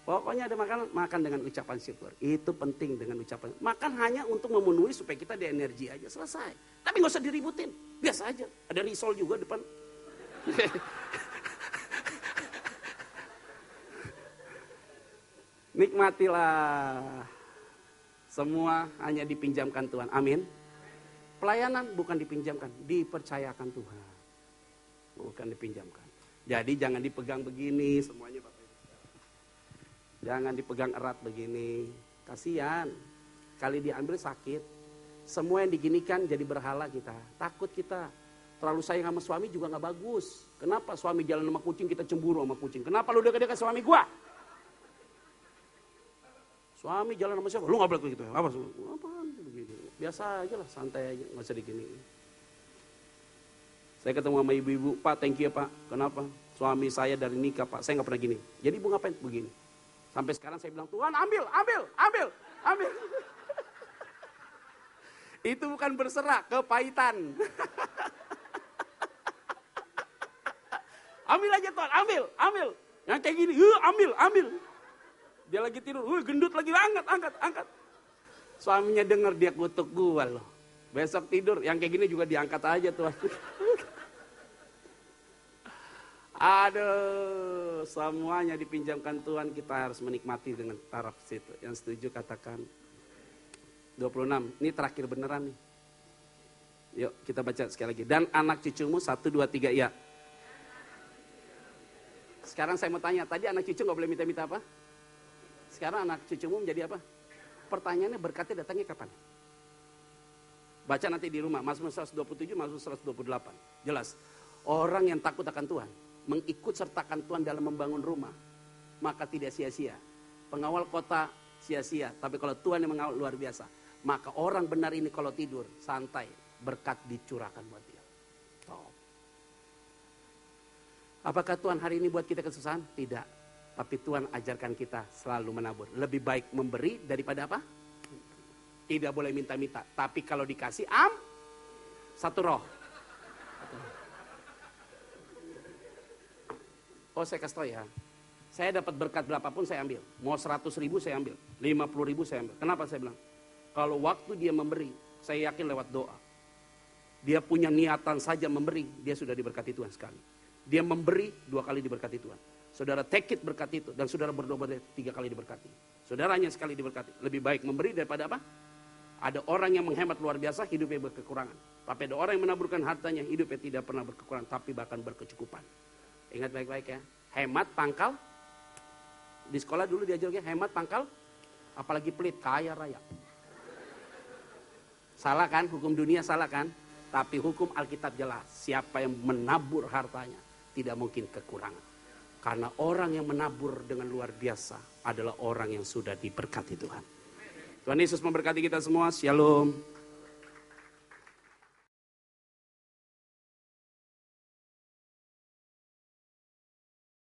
Pokoknya ada makanan, makan dengan ucapan syukur. Itu penting dengan ucapan. Makan hanya untuk memenuhi supaya kita ada energi aja. Selesai. Tapi nggak usah diributin. Biasa aja. Ada risol juga depan. Nikmatilah. Semua hanya dipinjamkan Tuhan. Amin. Pelayanan bukan dipinjamkan, dipercayakan Tuhan. Bukan dipinjamkan. Jadi jangan dipegang begini semuanya Bapak Ibu. Jangan dipegang erat begini. Kasihan. Kali diambil sakit. Semua yang diginikan jadi berhala kita. Takut kita. Terlalu sayang sama suami juga gak bagus. Kenapa suami jalan sama kucing kita cemburu sama kucing? Kenapa lu dekat-dekat suami gua? Suami jalan sama siapa? Lu gak boleh begitu. Apaan begini? Biasa aja lah, santai aja, gak usah digini. Saya ketemu sama ibu-ibu, Pak thank you ya Pak. Kenapa? Suami saya dari nikah Pak, saya gak pernah gini. Jadi ibu ngapain begini? Sampai sekarang saya bilang, Tuhan ambil. Itu bukan berserah, kepahitan. Ambil aja Tuhan, ambil. Yang kayak gini, ambil. Dia lagi tidur, gendut lagi, angkat. Suaminya dengar dia kutuk gua loh. Besok tidur, yang kayak gini juga diangkat aja Tuhan. Aduh, semuanya dipinjamkan Tuhan, kita harus menikmati dengan taraf situ. Yang setuju katakan. 26, ini terakhir beneran nih. Yuk kita baca sekali lagi. Dan anak cucumu 1, 2, 3 ya. Sekarang saya mau tanya, tadi anak cucu gak boleh minta-minta apa? Sekarang anak cucumu menjadi apa? Pertanyaannya berkatnya datangnya kapan? Baca nanti di rumah, Mazmur 127, Mazmur 128. Jelas, orang yang takut akan Tuhan, mengikut sertakan Tuhan dalam membangun rumah, maka tidak sia-sia. Pengawal kota sia-sia, tapi kalau Tuhan yang mengawal luar biasa. Maka orang benar ini kalau tidur, santai, berkat dicurahkan buat dia. Top. Apakah Tuhan hari ini buat kita kesusahan? Tidak. Tapi Tuhan ajarkan kita selalu menabur. Lebih baik memberi daripada apa? Tidak boleh minta-minta. Tapi kalau dikasih, satu roh. Oh saya kasih tau ya. Saya dapat berkat berapapun saya ambil. Mau 100.000 saya ambil. 50.000 saya ambil. Kenapa saya bilang? Kalau waktu dia memberi, saya yakin lewat doa. Dia punya niatan saja memberi, dia sudah diberkati Tuhan sekali. Dia memberi 2 kali diberkati Tuhan. Saudara take it berkat itu. Dan saudara berdoa 3 kali diberkati. Saudaranya sekali diberkati. Lebih baik memberi daripada apa? Ada orang yang menghemat luar biasa, hidupnya berkekurangan. Tapi ada orang yang menaburkan hartanya, hidupnya tidak pernah berkekurangan, tapi bahkan berkecukupan. Ingat baik-baik ya. Hemat pangkal. Di sekolah dulu diajarnya hemat pangkal. Apalagi pelit, kaya raya. Salah kan? Hukum dunia salah kan? Tapi hukum Alkitab jelas. Siapa yang menabur hartanya, tidak mungkin kekurangan. Karena orang yang menabur dengan luar biasa adalah orang yang sudah diberkati Tuhan. Tuhan Yesus memberkati kita semua. Shalom.